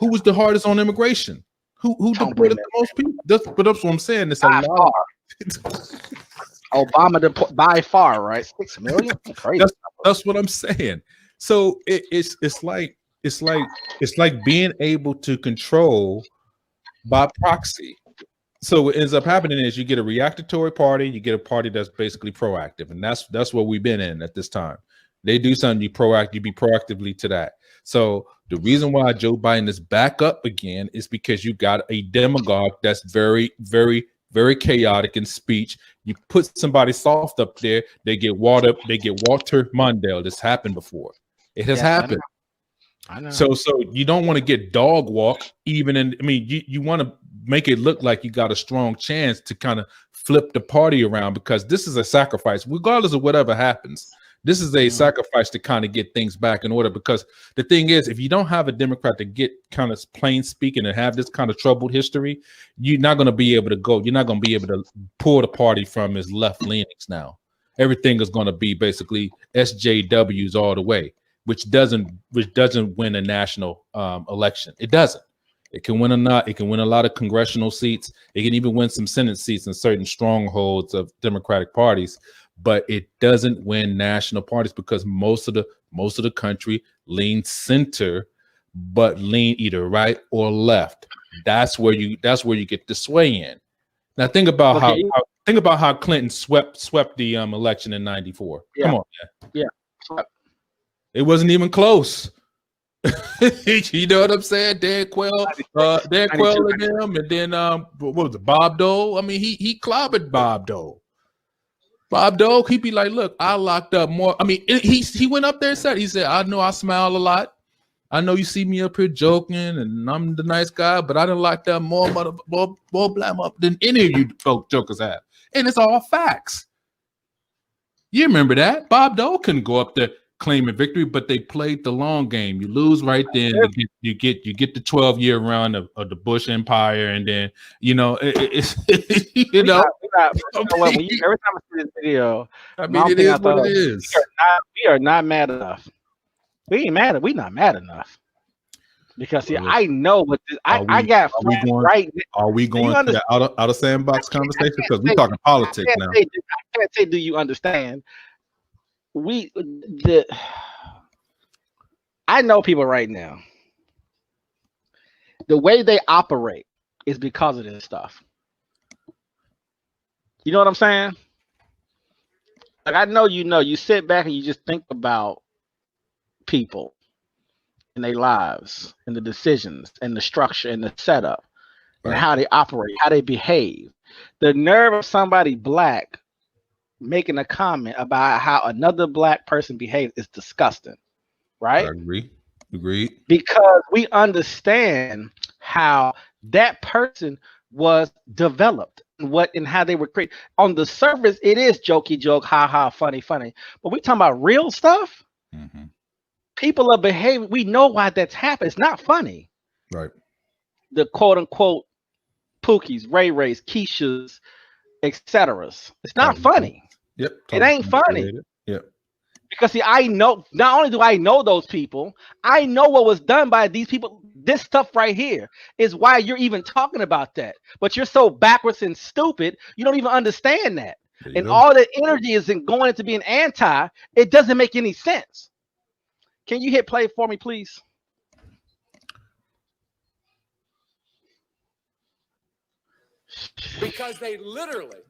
who was the hardest on immigration, who deported the most people. That's what I'm saying. It's a lot. Obama by far, right? 6 million. Crazy. That's what I'm saying. So it's like being able to control by proxy So what ends up happening is you get a reactionary party, you get a party that's basically proactive, and that's what we've been in at this time. They do something, you be proactively to that. So the reason why Joe Biden is back up again is because you got a demagogue that's very, very, very chaotic in speech. You put somebody soft up there, they get Walter Mondale. This happened before. It has happened. I know. So you don't want to get dog walk even in. I mean, you want to make it look like you got a strong chance to kind of flip the party around, because this is a sacrifice, regardless of whatever happens. This is a sacrifice to kind of get things back in order, because the thing is, if you don't have a Democrat to get kind of plain speaking and have this kind of troubled history, you're not going to be able to go. You're not going to be able to pull the party from his left leanings now. Everything is going to be basically SJWs all the way, which doesn't win a national election. It doesn't. It can win it can win a lot of congressional seats. It can even win some Senate seats in certain strongholds of Democratic parties, but it doesn't win national parties, because most of the country leans center, but lean either right or left. That's where you get the sway in. Now think about how Clinton swept the election in '94. Yeah. Come on, man. Yeah. It wasn't even close. You know what I'm saying? Dan Quayle and them, and then what was it, Bob Dole? I mean, he clobbered Bob Dole. Bob Dole, he'd be like, "Look, I locked up more." I mean, he went up there and said, "I know I smile a lot. I know you see me up here joking, and I'm the nice guy, but I done locked up more black up than any of you folk jokers have." And it's all facts. You remember that? Bob Dole couldn't go up there claiming victory, but they played the long game. You lose right then, you get the 12-year run of the Bush Empire, and then it's you know. Every time I see this video, I mean, it is what it is. We are not mad enough. We ain't mad. We not mad enough. Because see, I know what this, I got right. Are we going to the out of sandbox conversation? Because we're talking politics now. I can't say, do you understand? I know people right now. The way they operate is because of this stuff. You know what I'm saying? Like, I know you sit back and you just think about people and their lives and the decisions and the structure and the setup and how they operate, how they behave. The nerve of somebody black making a comment about how another black person behaves is disgusting, right? I agree. Agreed. Because we understand how that person was developed and how they were created. On the surface, it is jokey joke, ha ha, funny. But we talking about real stuff. Mm-hmm. People are behaving. We know why that's happened. It's not funny. Right. The quote unquote Pookies, Ray Rays, Keishas, etc. It's not funny. Yep. It ain't funny. Yep. Because see, I know, not only do I know those people, I know what was done by these people. This stuff right here is why you're even talking about that. But you're so backwards and stupid, you don't even understand that. And all the energy is in going into being anti. It doesn't make any sense. Can you hit play for me, please? Because they literally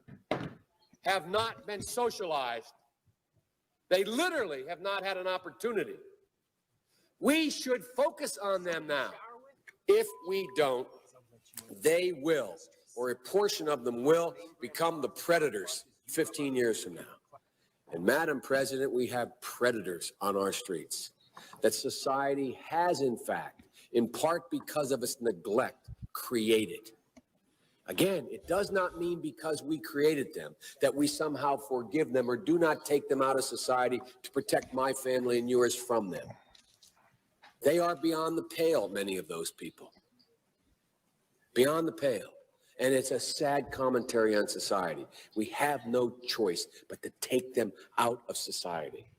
have not been socialized. They literally have not had an opportunity. We should focus on them now. If we don't, they will, or a portion of them will, become the predators 15 years from now. And Madam President, we have predators on our streets that society has, in fact, in part because of its neglect, created. Again, it does not mean because we created them that we somehow forgive them or do not take them out of society to protect my family and yours from them. They are beyond the pale, many of those people. Beyond the pale. And it's a sad commentary on society. We have no choice but to take them out of society.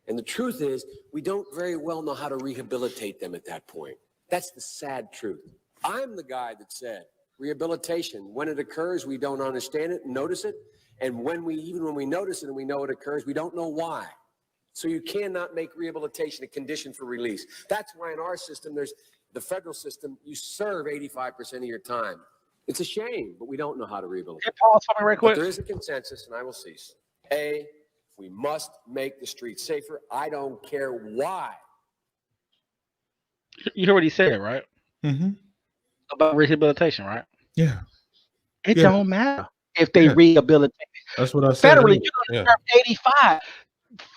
And the truth is, we don't very well know how to rehabilitate them at that point. That's the sad truth. I'm the guy that said, rehabilitation, when it occurs, we don't understand it and notice it. And even when we notice it and we know it occurs, we don't know why. So you cannot make rehabilitation a condition for release. That's why in our system, there's the federal system, you serve 85% of your time. It's a shame, but we don't know how to rehabilitate. Hit pause for me right But quick. there is a consensus, and I will cease. A, we must make the streets safer. I don't care why. You hear what he said, right? Mm-hmm. About rehabilitation, right? Yeah, It Yeah. don't matter if they Yeah. rehabilitate. that's what I said. Federally, earlier. you're gonna serve 85.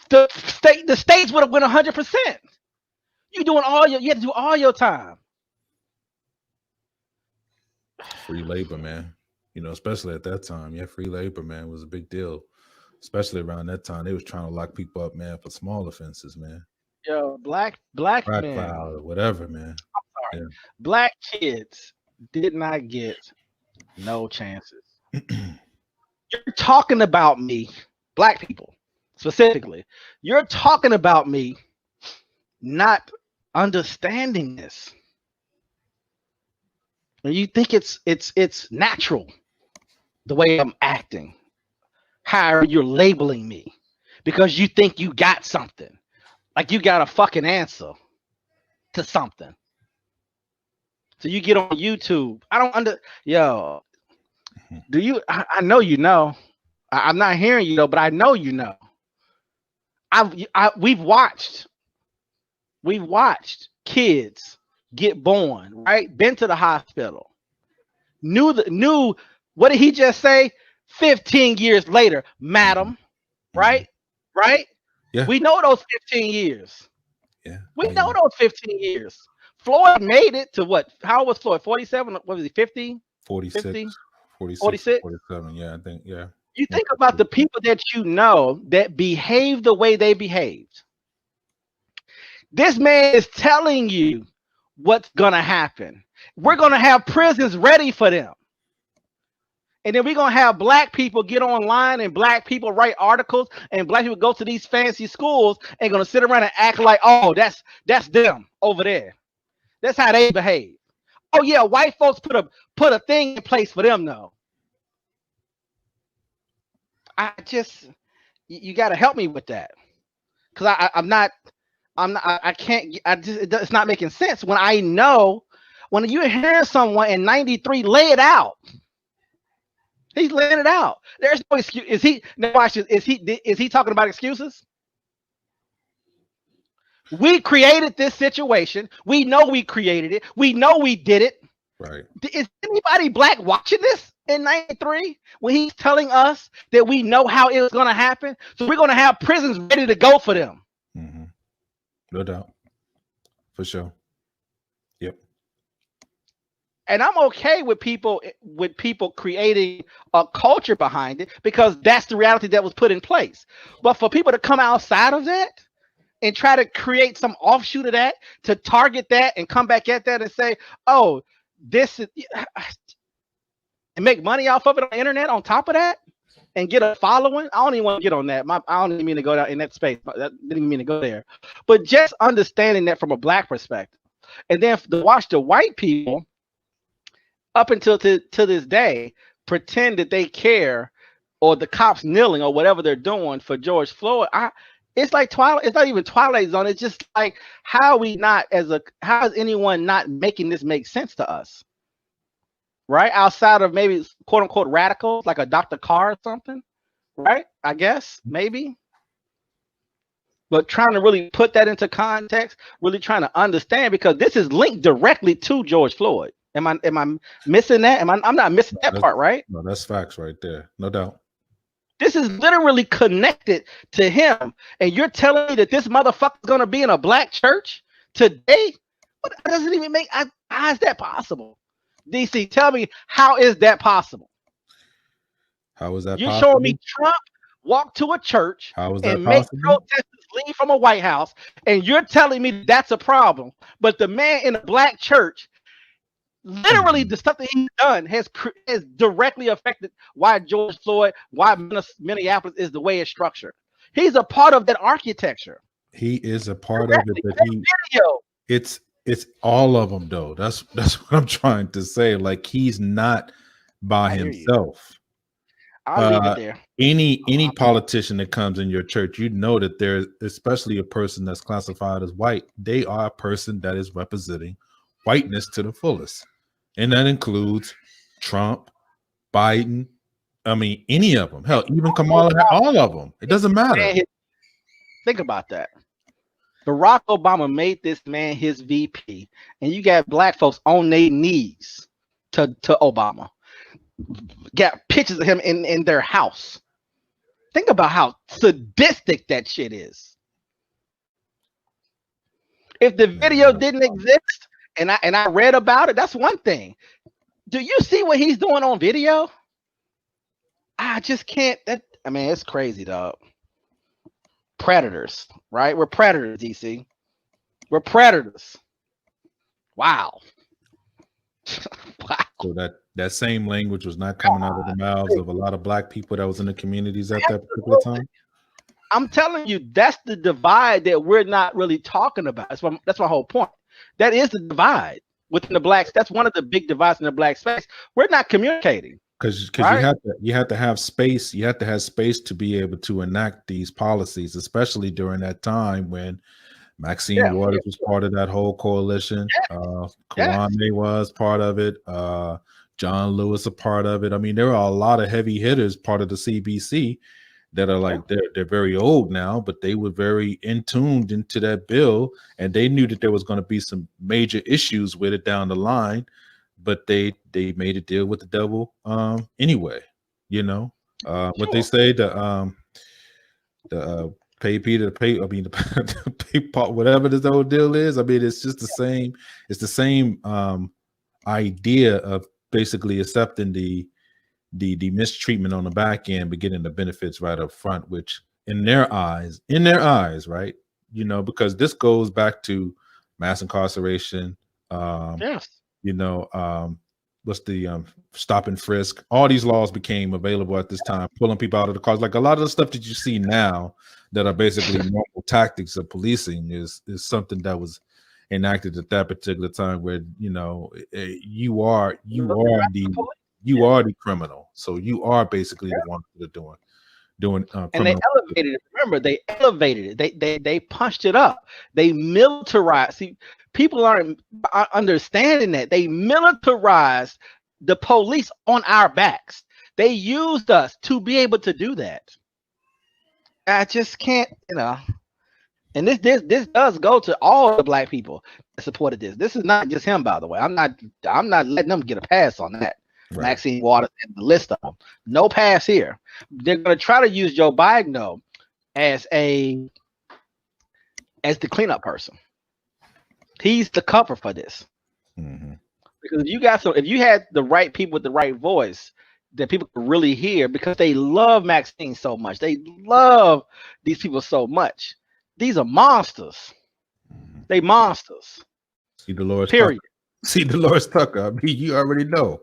The states would have went 100%. You have to do all your time. Free labor, man. You know, especially at that time. Yeah, free labor, man, was a big deal. Especially around that time, they was trying to lock people up, man, for small offenses, man. Yo, black Crack men, file or whatever, man. black kids did not get no chances. You're talking about me, black people specifically. You're talking about me not understanding this. And you think it's natural the way I'm acting, how you're labeling me, because you think you got something, like you got a fucking answer to something. So you get on YouTube. I don't do you? I know you know. I'm not hearing you though, but I know you know. We've watched kids get born, right? Been to the hospital. Knew what did he just say? 15 years later, madam, right? Right? Yeah. We know those 15 years. Yeah. We know those 15 years. Floyd made it to what? How old was Floyd? 47? What was he? 50? 46, 50? 46, 46? 47. Yeah, I think. Yeah. You think about the people that you know that behave the way they behaved. This man is telling you what's gonna happen. We're gonna have prisons ready for them. And then we're gonna have black people get online and black people write articles and black people go to these fancy schools and gonna sit around and act like, oh, that's them over there. That's how they behave. Oh yeah, white folks put a thing in place for them though. You got to help me with that, because it's not making sense when I know when you hear someone in 93 lay it out. He's laying it out. There's no excuse. Is he talking about excuses? We created this situation. We know we created it. We know we did it. Right. Is anybody black watching this in 93 when he's telling us that we know how it was going to happen? So we're going to have prisons ready to go for them. Mm-hmm. No doubt. For sure. Yep. And I'm okay with people creating a culture behind it, because that's the reality that was put in place. But for people to come outside of that and try to create some offshoot of that, to target that and come back at that and say, oh, this is, and make money off of it on the internet on top of that and get a following. I don't even want to get on that. I don't even mean to go down in that space. That didn't even mean to go there. But just understanding that from a black perspective. And then to watch the white people up until to this day pretend that they care, or the cops kneeling or whatever they're doing for George Floyd. It's like Twilight. It's not even Twilight Zone. It's just like, how is anyone not making this make sense to us? Right? Outside of maybe quote unquote radicals like a Dr. Carr or something. Right? I guess maybe. But trying to really put that into context, really trying to understand, because this is linked directly to George Floyd. Am I missing that? I'm not missing that part, right? No, that's facts right there. No doubt. This is literally connected to him. And you're telling me that this motherfucker's going to be in a black church today? What doesn't even make, how is that possible? DC, tell me, how is that possible? How is that You're possible? showing me Trump walk to a church How is that and make possible? protesters leave from a White House, and you're telling me that's a problem. But the man in a black church, literally the stuff that he's done has directly affected why George Floyd, why Minneapolis is the way it's structured. He's a part of that architecture. He is a part of it, but Video. it's all of them though. That's what I'm trying to say. Like, he's not by himself. I'll leave it there. Any politician that comes in your church, you know that there's, especially a person that's classified as white, they are a person that is representing whiteness to the fullest. And that includes Trump, Biden. I mean, any of them. Hell, even Kamala, all of them. It doesn't matter. Think about that. Barack Obama made this man his VP, and you got black folks on their knees to Obama. Got pictures of him in their house. Think about how sadistic that shit is. If the video didn't exist and I read about it, that's one thing. Do you see what he's doing on video? I just can't. I mean, it's crazy, dog. Predators, right? We're predators, DC. We're predators. Wow. Wow. So that same language was not coming out of the mouths of a lot of black people that was in the communities at that particular time. I'm telling you, that's the divide that we're not really talking about. That's my whole point. That is the divide within the blacks. That's one of the big divides in the black space. We're not communicating. Because right? you have to have space. You have to have space to be able to enact these policies, especially during that time when Maxine Waters was part of that whole coalition. Kwame was part of it. John Lewis a part of it. I mean, there are a lot of heavy hitters part of the CBC that are like they're very old now, but they were very in tuned into that bill, and they knew that there was going to be some major issues with it down the line. But they made a deal with the devil anyway, you know. What they say, the pay Peter to pay. I mean, the pay part, whatever this whole deal is. I mean, it's just the same. It's the same idea of basically accepting the mistreatment on the back end, but getting the benefits right up front, which in their eyes, right? You know, because this goes back to mass incarceration. Yes. You know, what's the stop and frisk? All these laws became available at this time, pulling people out of the cars. Like a lot of the stuff that you see now that are basically normal tactics of policing is something that was enacted at that particular time, where you know you are the criminal, so you are basically the one that are doing and they elevated it. Remember, they elevated it. They punched it up. They militarized. See, people aren't understanding that they militarized the police on our backs. They used us to be able to do that. I just can't, you know. And this does go to all the black people that supported this. This is not just him, by the way. I'm not letting them get a pass on that. Right. Maxine Waters and the list of them. No pass here. They're going to try to use Joe Biden though as the cleanup person. He's the cover for this. Mm-hmm. Because if you had the right people with the right voice that people could really hear, because they love Maxine so much. They love these people so much. These are monsters. Mm-hmm. They monsters. See Dolores Period. Tucker. See Dolores Tucker. I mean, you already know.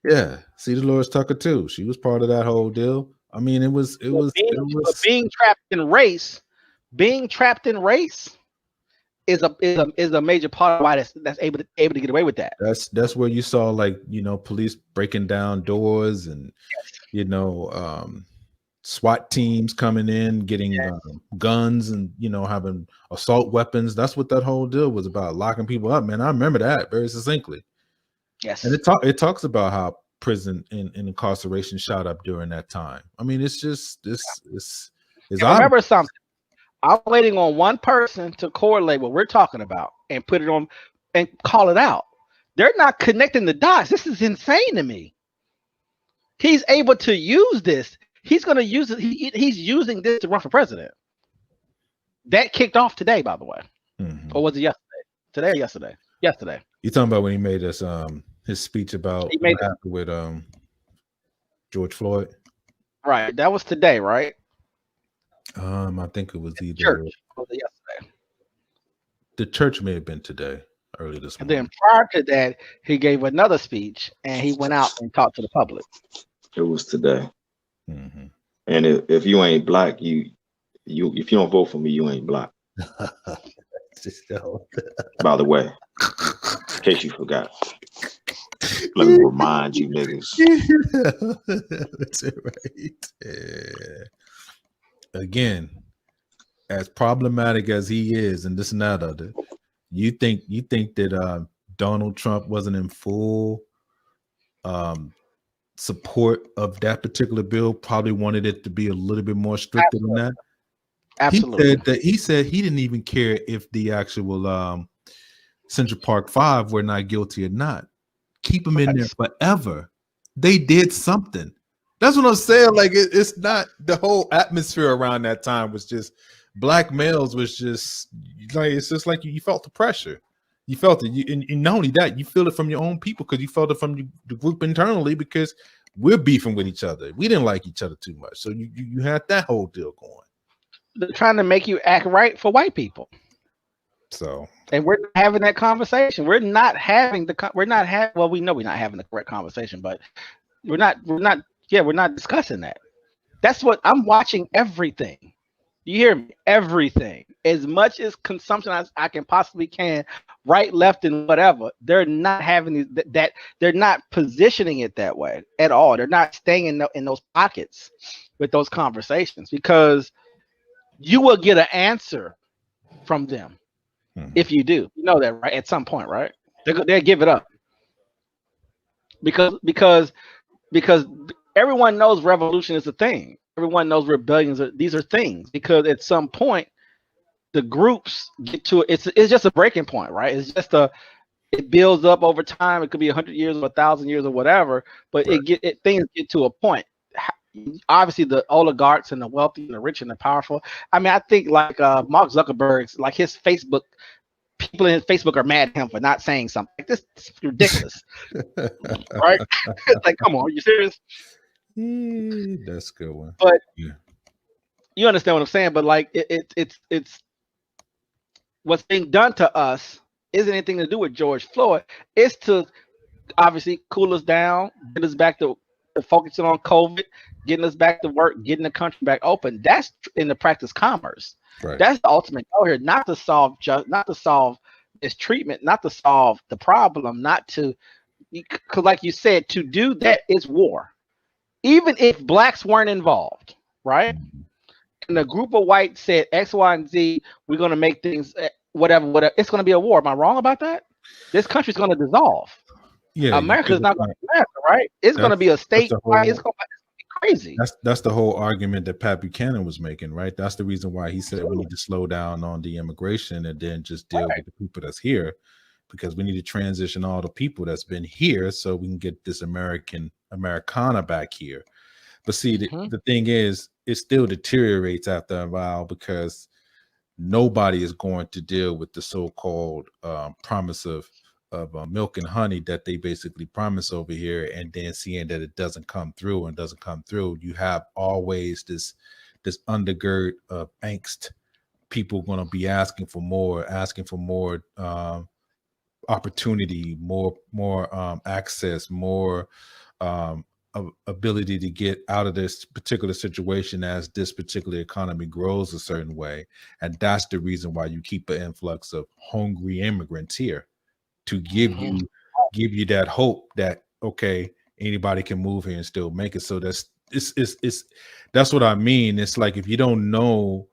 Yeah, see Dolores Tucker too. She was part of that whole deal. I mean, it was being trapped in race. Being trapped in race is a major part of why that's able to get away with that. That's where you saw, like, you know, police breaking down doors and you know SWAT teams coming in, getting guns and, you know, having assault weapons. That's what that whole deal was about, locking people up, man. I remember that very succinctly. Yes. And it talks about how prison and incarceration shot up during that time. I mean, it's just it's remember something. I'm waiting on one person to correlate what we're talking about and put it on and call it out. They're not connecting the dots. This is insane to me. He's able to use this. He's going to use it. He's using this to run for president. That kicked off today, by the way. Mm-hmm. Or was it yesterday? Today or yesterday? Yesterday. You talking about when he made his speech about what happened with George Floyd? Right. That was today, right? I think it was either church. Was it yesterday? The church may have been today, early this morning. And then prior to that, he gave another speech and he went out and talked to the public. It was today. Mm-hmm. And if you ain't black, if you don't vote for me, you ain't black. By the way, in case you forgot, let me remind you niggas. That's it, right? Yeah. Again, as problematic as he is, and this and that other, you think that Donald Trump wasn't in full support of that particular bill, probably wanted it to be a little bit more stricter than that. Absolutely. He said he didn't even care if the actual Central Park 5 were not guilty or not. Keep them in there forever. They did something. That's what I'm saying. Like it's not the whole atmosphere around that time was just black males was just like it's just like you felt the pressure. You felt it. And not only that, you feel it from your own people because you felt it from the group internally because we're beefing with each other. We didn't like each other too much. So you had that whole deal going. They're trying to make you act right for white people. So, and we're not having that conversation. We're not having well, we know we're not having the correct conversation, but we're not discussing that. That's what I'm watching. Everything. You hear me? Everything. As much as consumption as I can possibly can, right, left, and whatever. They're not having that. They're not positioning it that way at all. They're not staying in those pockets with those conversations because you will get an answer from them if you do. You know that, right? At some point, right? They'll give it up because everyone knows revolution is a thing. Everyone knows rebellions these are things because at some point the groups get to it. It's just a breaking point, right? It's just it builds up over time. It could be 100 years or 1,000 years or whatever, but right. Things get to a point. Obviously, the oligarchs and the wealthy and the rich and the powerful. I mean, I think like Mark Zuckerberg's, like his Facebook, people in Facebook are mad at him for not saying something. Like, this is ridiculous, right? Like, come on, are you serious? That's a good one. But you understand what I'm saying. But like, it's what's being done to us isn't anything to do with George Floyd. It's to obviously cool us down, get us back to focusing on COVID, getting us back to work, getting the country back open. That's in the practice commerce. Right. That's the ultimate goal here, not to solve this treatment, not to solve the problem, because like you said, to do that is war. Even if blacks weren't involved, right? And a group of whites said X, Y, and Z, we're going to make things whatever. It's going to be a war. Am I wrong about that? This country's going to dissolve. Yeah, America's not going to be America, right? It's going to be a state. It's going to be crazy. That's the whole argument that Pat Buchanan was making, right? That's the reason why he said we need to slow down on the immigration and then just deal with the people that's here, because we need to transition all the people that's been here so we can get this Americana back here. But see, the thing is, it still deteriorates after a while because nobody is going to deal with the so-called promise of milk and honey that they basically promise over here, and then seeing that it doesn't come through. You have always this undergird of angst. People going to be asking for more opportunity, more access, more ability to get out of this particular situation as this particular economy grows a certain way. And that's the reason why you keep an influx of hungry immigrants here, to give you that hope that, okay, anybody can move here and still make it. So that's what I mean. It's like, if you don't know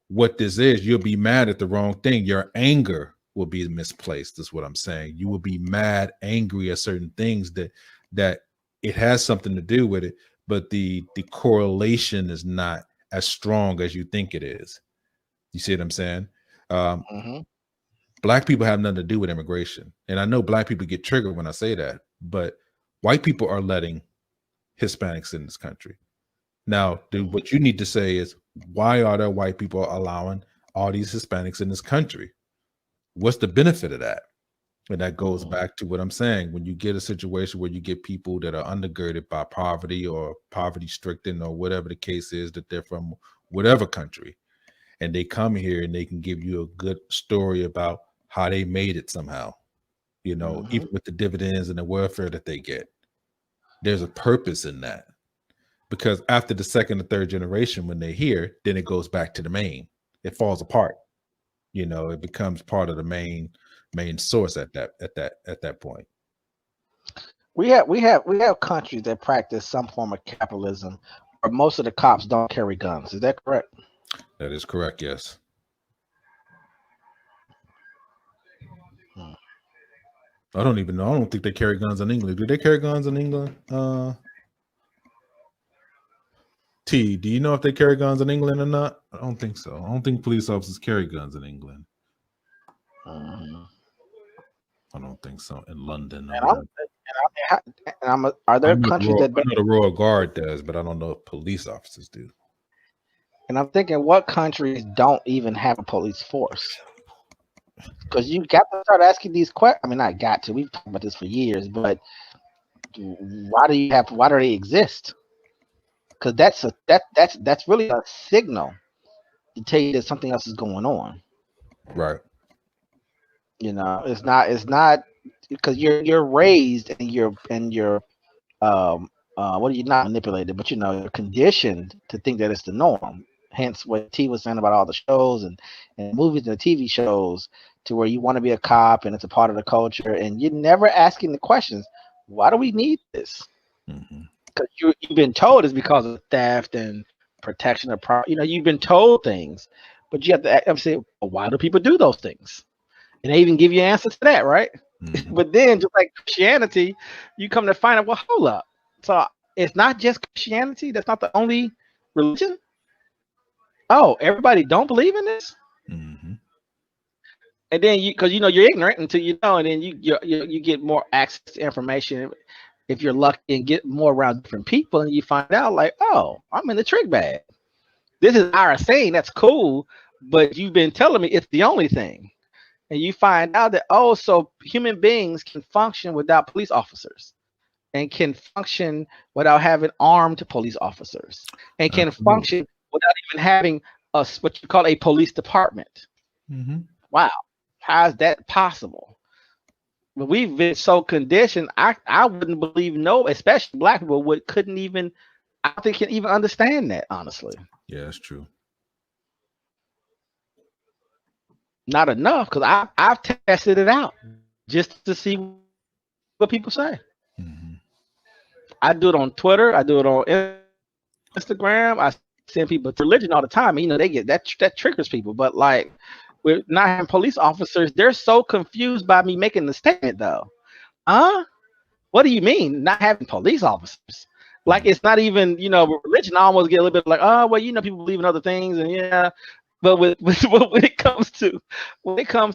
what this is, you'll be mad at the wrong thing. Your anger will be misplaced, is what I'm saying. You will be mad, angry at certain things that it has something to do with it, but the correlation is not as strong as you think it is. You see what I'm saying? Black people have nothing to do with immigration. And I know black people get triggered when I say that, but white people are letting Hispanics in this country. Now, what you need to say is, why are there white people allowing all these Hispanics in this country? What's the benefit of that? And that goes back to what I'm saying. When you get a situation where you get people that are undergirded by poverty or poverty stricken or whatever the case is, that they're from whatever country, and they come here and they can give you a good story about how they made it somehow, even with the dividends and the welfare that they get. There's a purpose in that, because after the second or third generation, when they're here, then it goes back to the main. It falls apart. It becomes part of the main source at that point. We have countries that practice some form of capitalism, where most of the cops don't carry guns. Is that correct? That is correct. Yes. I don't even know. I don't think they carry guns in England. Do they carry guns in England? T, do you know if they carry guns in England or not? I don't think so. I don't think police officers carry guns in England. Mhm. I don't think so. In London. Are there countries that I don't? know the Royal Guard does, but I don't know if police officers do. And I'm thinking, what countries don't even have a police force? Because you got to start asking these questions. I mean, not got to. We've talked about this for years, but why do you have? Why do they exist? Because that's really a signal to tell you that something else is going on. Right. You know, it's not because you're raised and you're what are you not manipulated, but you know, you're conditioned to think that it's the norm. Hence what T was saying about all the shows and movies and TV shows, to where you want to be a cop and it's a part of the culture, and you're never asking the questions, why do we need this? Because you've been told it's because of theft and protection of property. You know, you've been told things, but you have to say, well, why do people do those things? And they even give you answers to that, right? But then, just like Christianity, you come to find out, well, hold up. So it's not just Christianity. That's not the only religion. Oh, everybody don't believe in this. And then because you're ignorant until you know, and then you get more access to information if you're lucky and get more around different people, and you find out like, oh, I'm in the trick bag. This is our saying, that's cool, but you've been telling me it's the only thing. And you find out that, oh, so human beings can function without police officers, and can function without having armed police officers, and can function without even having what you call a police department. Wow, how is that possible? But we've been so conditioned. I wouldn't believe especially black people couldn't even. I don't think can even understand that, honestly. Yeah, that's true. Not enough, because I've tested it out just to see what people say. I do it on Twitter. I do it on Instagram. I send people to religion all the time. You know, they get that triggers people. But like, with not having police officers, they're so confused by me making the statement, though. What do you mean not having police officers? Like, it's not even, religion. I almost get a little bit like, oh, well, people believe in other things, and yeah. But when it comes to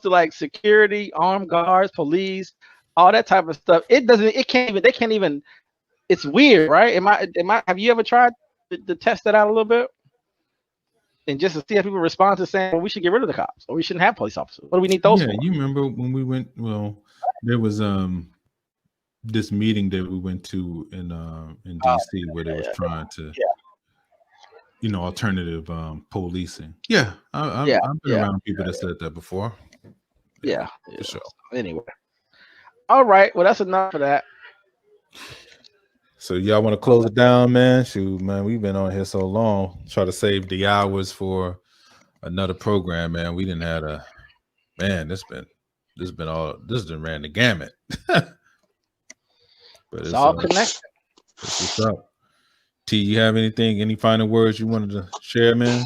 like security, armed guards, police, all that type of stuff, they can't even. It's weird, right? Have you ever tried to test that out a little bit? And just to see how people respond to saying, well, we should get rid of the cops, or we shouldn't have police officers. What do we need those for? You remember when we went, there was this meeting that we went to in DC where they was trying to alternative policing. I've been around people that said that before. Yeah, for sure. Anyway, all right, well, that's enough for that. So y'all want to close it down, man? Shoot, man, we've been on here so long. Try to save the hours for another program, man. We didn't have this done ran the gamut. But it's all connected. What's up? T, you have any final words you wanted to share, man?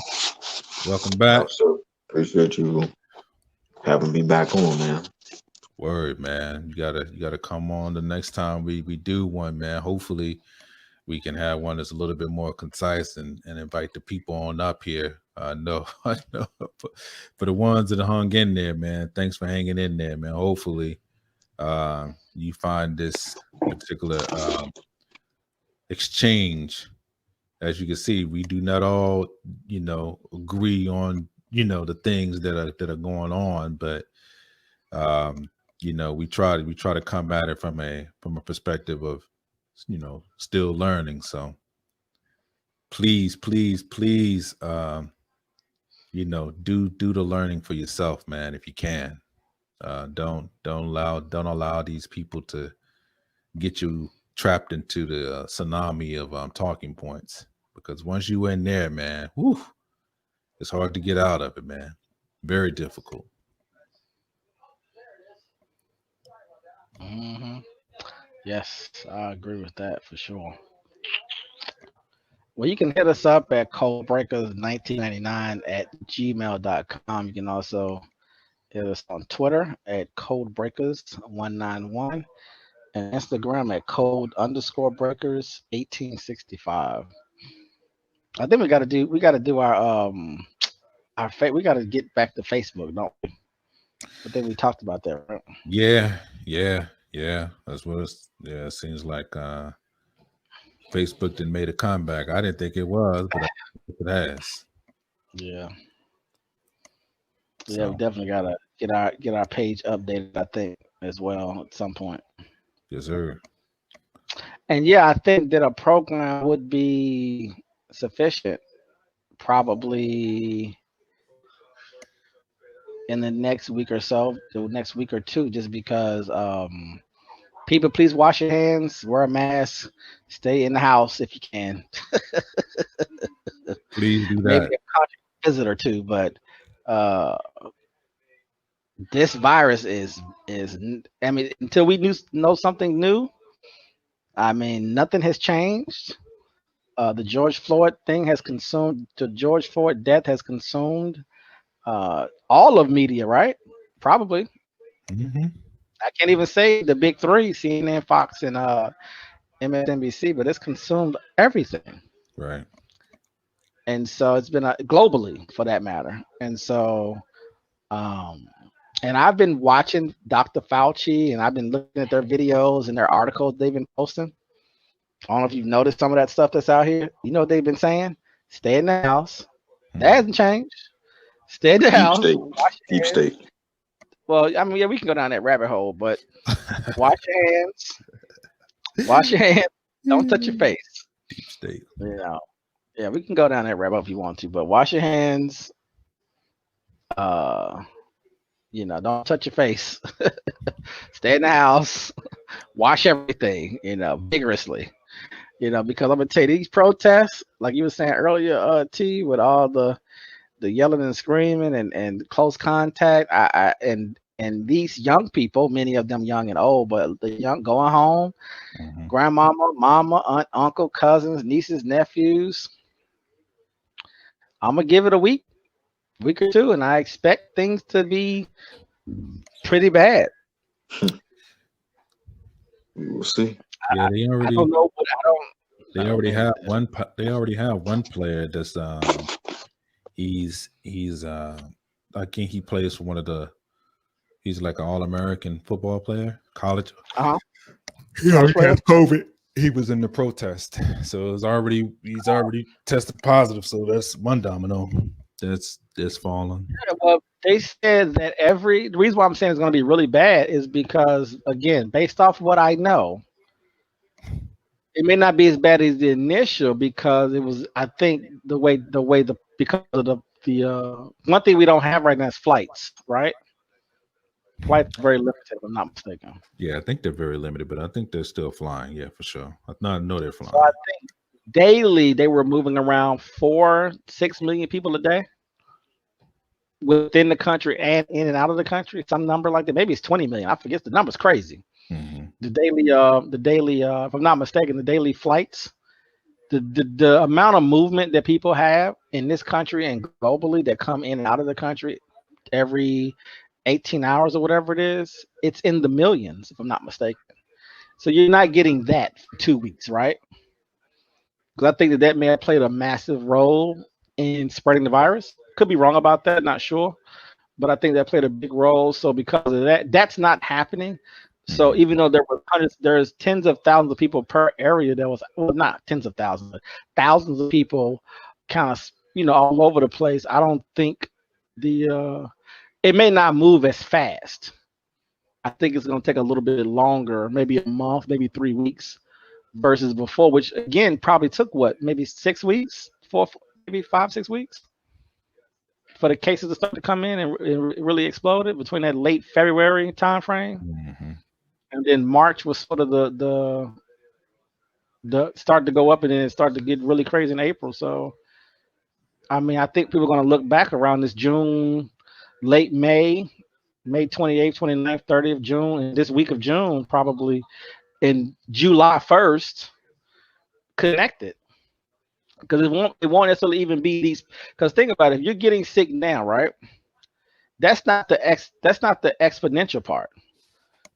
Welcome back. So appreciate you having me back on, man. Word, man. You gotta come on the next time we do one, man. Hopefully we can have one that's a little bit more concise and invite the people on up here. I know for the ones that hung in there, man, thanks for hanging in there, man. Hopefully you find this particular exchange. As you can see, we do not all agree on the things that are going on, but we try to come at it from a perspective of still learning. So please do the learning for yourself, man, if you can. Don't allow these people to get you trapped into the tsunami of talking points, because once you in there, man, it's hard to get out of it, man. Very difficult. Yes, I agree with that for sure. Well, you can hit us up at codebreakers1999 at gmail.com. You can also It is on Twitter at Codebreakers191 and Instagram at Code_Breakers1865. I think we got to do our we got to get back to Facebook, don't we? I think we talked about that, right? Yeah. That's what it seems like Facebook didn't made a comeback. I didn't think it was, but I think it has. Yeah. So. Yeah, we definitely gotta get our page updated, I think, as well at some point. Yes, sir. And yeah, I think that a program would be sufficient, probably in the next week or so, the next week or two, just because people, please wash your hands, wear a mask, stay in the house if you can. Please do that. Maybe a conscious visit or two, but this virus is I mean, until we know something new, I mean, nothing has changed. The George Floyd thing has consumed, the George Floyd death has consumed all of media, right? Probably. Mm-hmm. I can't even say the big three, CNN, Fox, and MSNBC, but it's consumed everything. Right. And so it's been globally, for that matter. And so, and I've been watching Dr. Fauci, and I've been looking at their videos and their articles they've been posting. I don't know if you've noticed some of that stuff that's out here. You know what they've been saying? Stay in the house. That hasn't changed. Stay in the house. Deep state. Well, I mean, yeah, we can go down that rabbit hole, but wash your hands. Wash your hands. Don't touch your face. Deep state. You know, yeah, we can go down that rabbit hole if you want to, but wash your hands. You know, don't touch your face. Stay in the house. Wash everything. You know, vigorously. You know, because I'm gonna tell you, these protests, like you were saying earlier, T, with all the yelling and screaming and close contact, and these young people, many of them young and old, but the young going home, grandmama, mama, aunt, uncle, cousins, nieces, nephews. I'm gonna give it a week or two, and I expect things to be pretty bad. We'll see. Yeah, they already. I don't know, but They already have one. They already have one player that's he's I think he plays for one of the. He's like an All-American football player, college. He already has COVID. He was in the protest, so he's already tested positive. So that's one domino that's fallen. Yeah, well, they said that the reason why I'm saying it's going to be really bad is because, again, based off what I know, it may not be as bad as the initial, because it was, I think, because of the one thing we don't have right now is flights, right? Flights are very limited, if I'm not mistaken. Yeah, I think they're very limited, but I think they're still flying. Yeah, for sure. I know they're flying. So I think daily they were moving around 4-6 million people a day within the country and in and out of the country. Some number like that. Maybe it's 20 million. I forget, the number's crazy. Mm-hmm. The daily, if I'm not mistaken, the daily flights, the amount of movement that people have in this country and globally that come in and out of the country every 18 hours or whatever it is, it's in the millions, if I'm not mistaken. So you're not getting that for 2 weeks, right? Because I think that may have played a massive role in spreading the virus. Could be wrong about that, not sure. But I think that played a big role. So because of that, that's not happening. So even though there's tens of thousands of people per area, not tens of thousands, but thousands of people kind of, all over the place. I don't think it may not move as fast. I think it's going to take a little bit longer, maybe a month, maybe 3 weeks versus before, which again, probably took maybe 6 weeks, maybe 5-6 weeks for the cases to start to come in and it really exploded between that late February time frame. Mm-hmm. And then March was sort of the start to go up, and then it started to get really crazy in April. So, I mean, I think people are going to look back around this June, late May 28th, 29th, 30th June, and this week of June, probably in July 1st, connected. Because it won't necessarily even be these. Because think about it, if you're getting sick now, right? That's not the exponential part.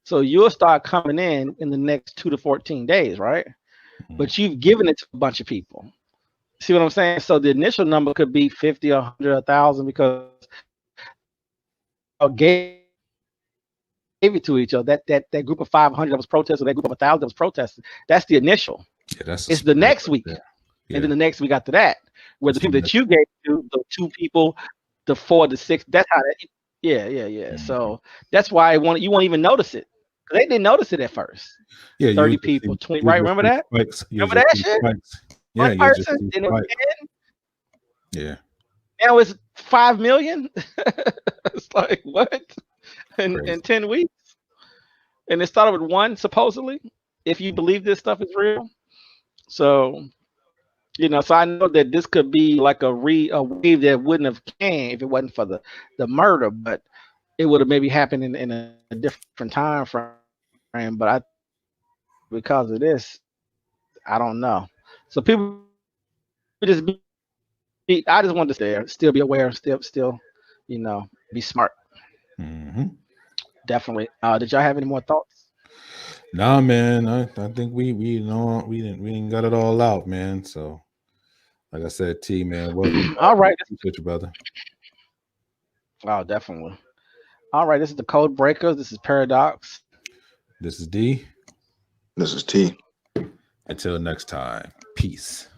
So you'll start coming in the next 2 to 14 days, right? But you've given it to a bunch of people. See what I'm saying? So the initial number could be 50, 100, 1,000 because gave it to each other. That group of 500 that was protesting, that group of 1,000 that was protesting. That's the initial. Yeah, it's the next week, yeah. And then the next week after that, where the people that you gave to, the 2 people, the 4, the 6. That's how that. Yeah. Mm-hmm. So that's why you won't even notice it. They didn't notice it at first. Yeah, 30 people, 20, right? Remember that? Remember that shit? Yeah, one person, then it was 10. Yeah. Now it's 5 million. It's like what? In 10 weeks, and it started with 1 supposedly. If you believe this stuff is real, so so I know that this could be like a wave that wouldn't have came if it wasn't for the murder, but it would have maybe happened in a different time frame. But because of this, I don't know. So people just I just want to still be aware, still, be smart. Mm-hmm. Definitely. Did y'all have any more thoughts? Nah, man. I think we didn't got it all out, man. So, like I said, T, man. Welcome. All right. Appreciate you, brother. Oh, definitely. All right. This is the Code Breakers. This is Paradox. This is D. This is T. Until next time. Peace.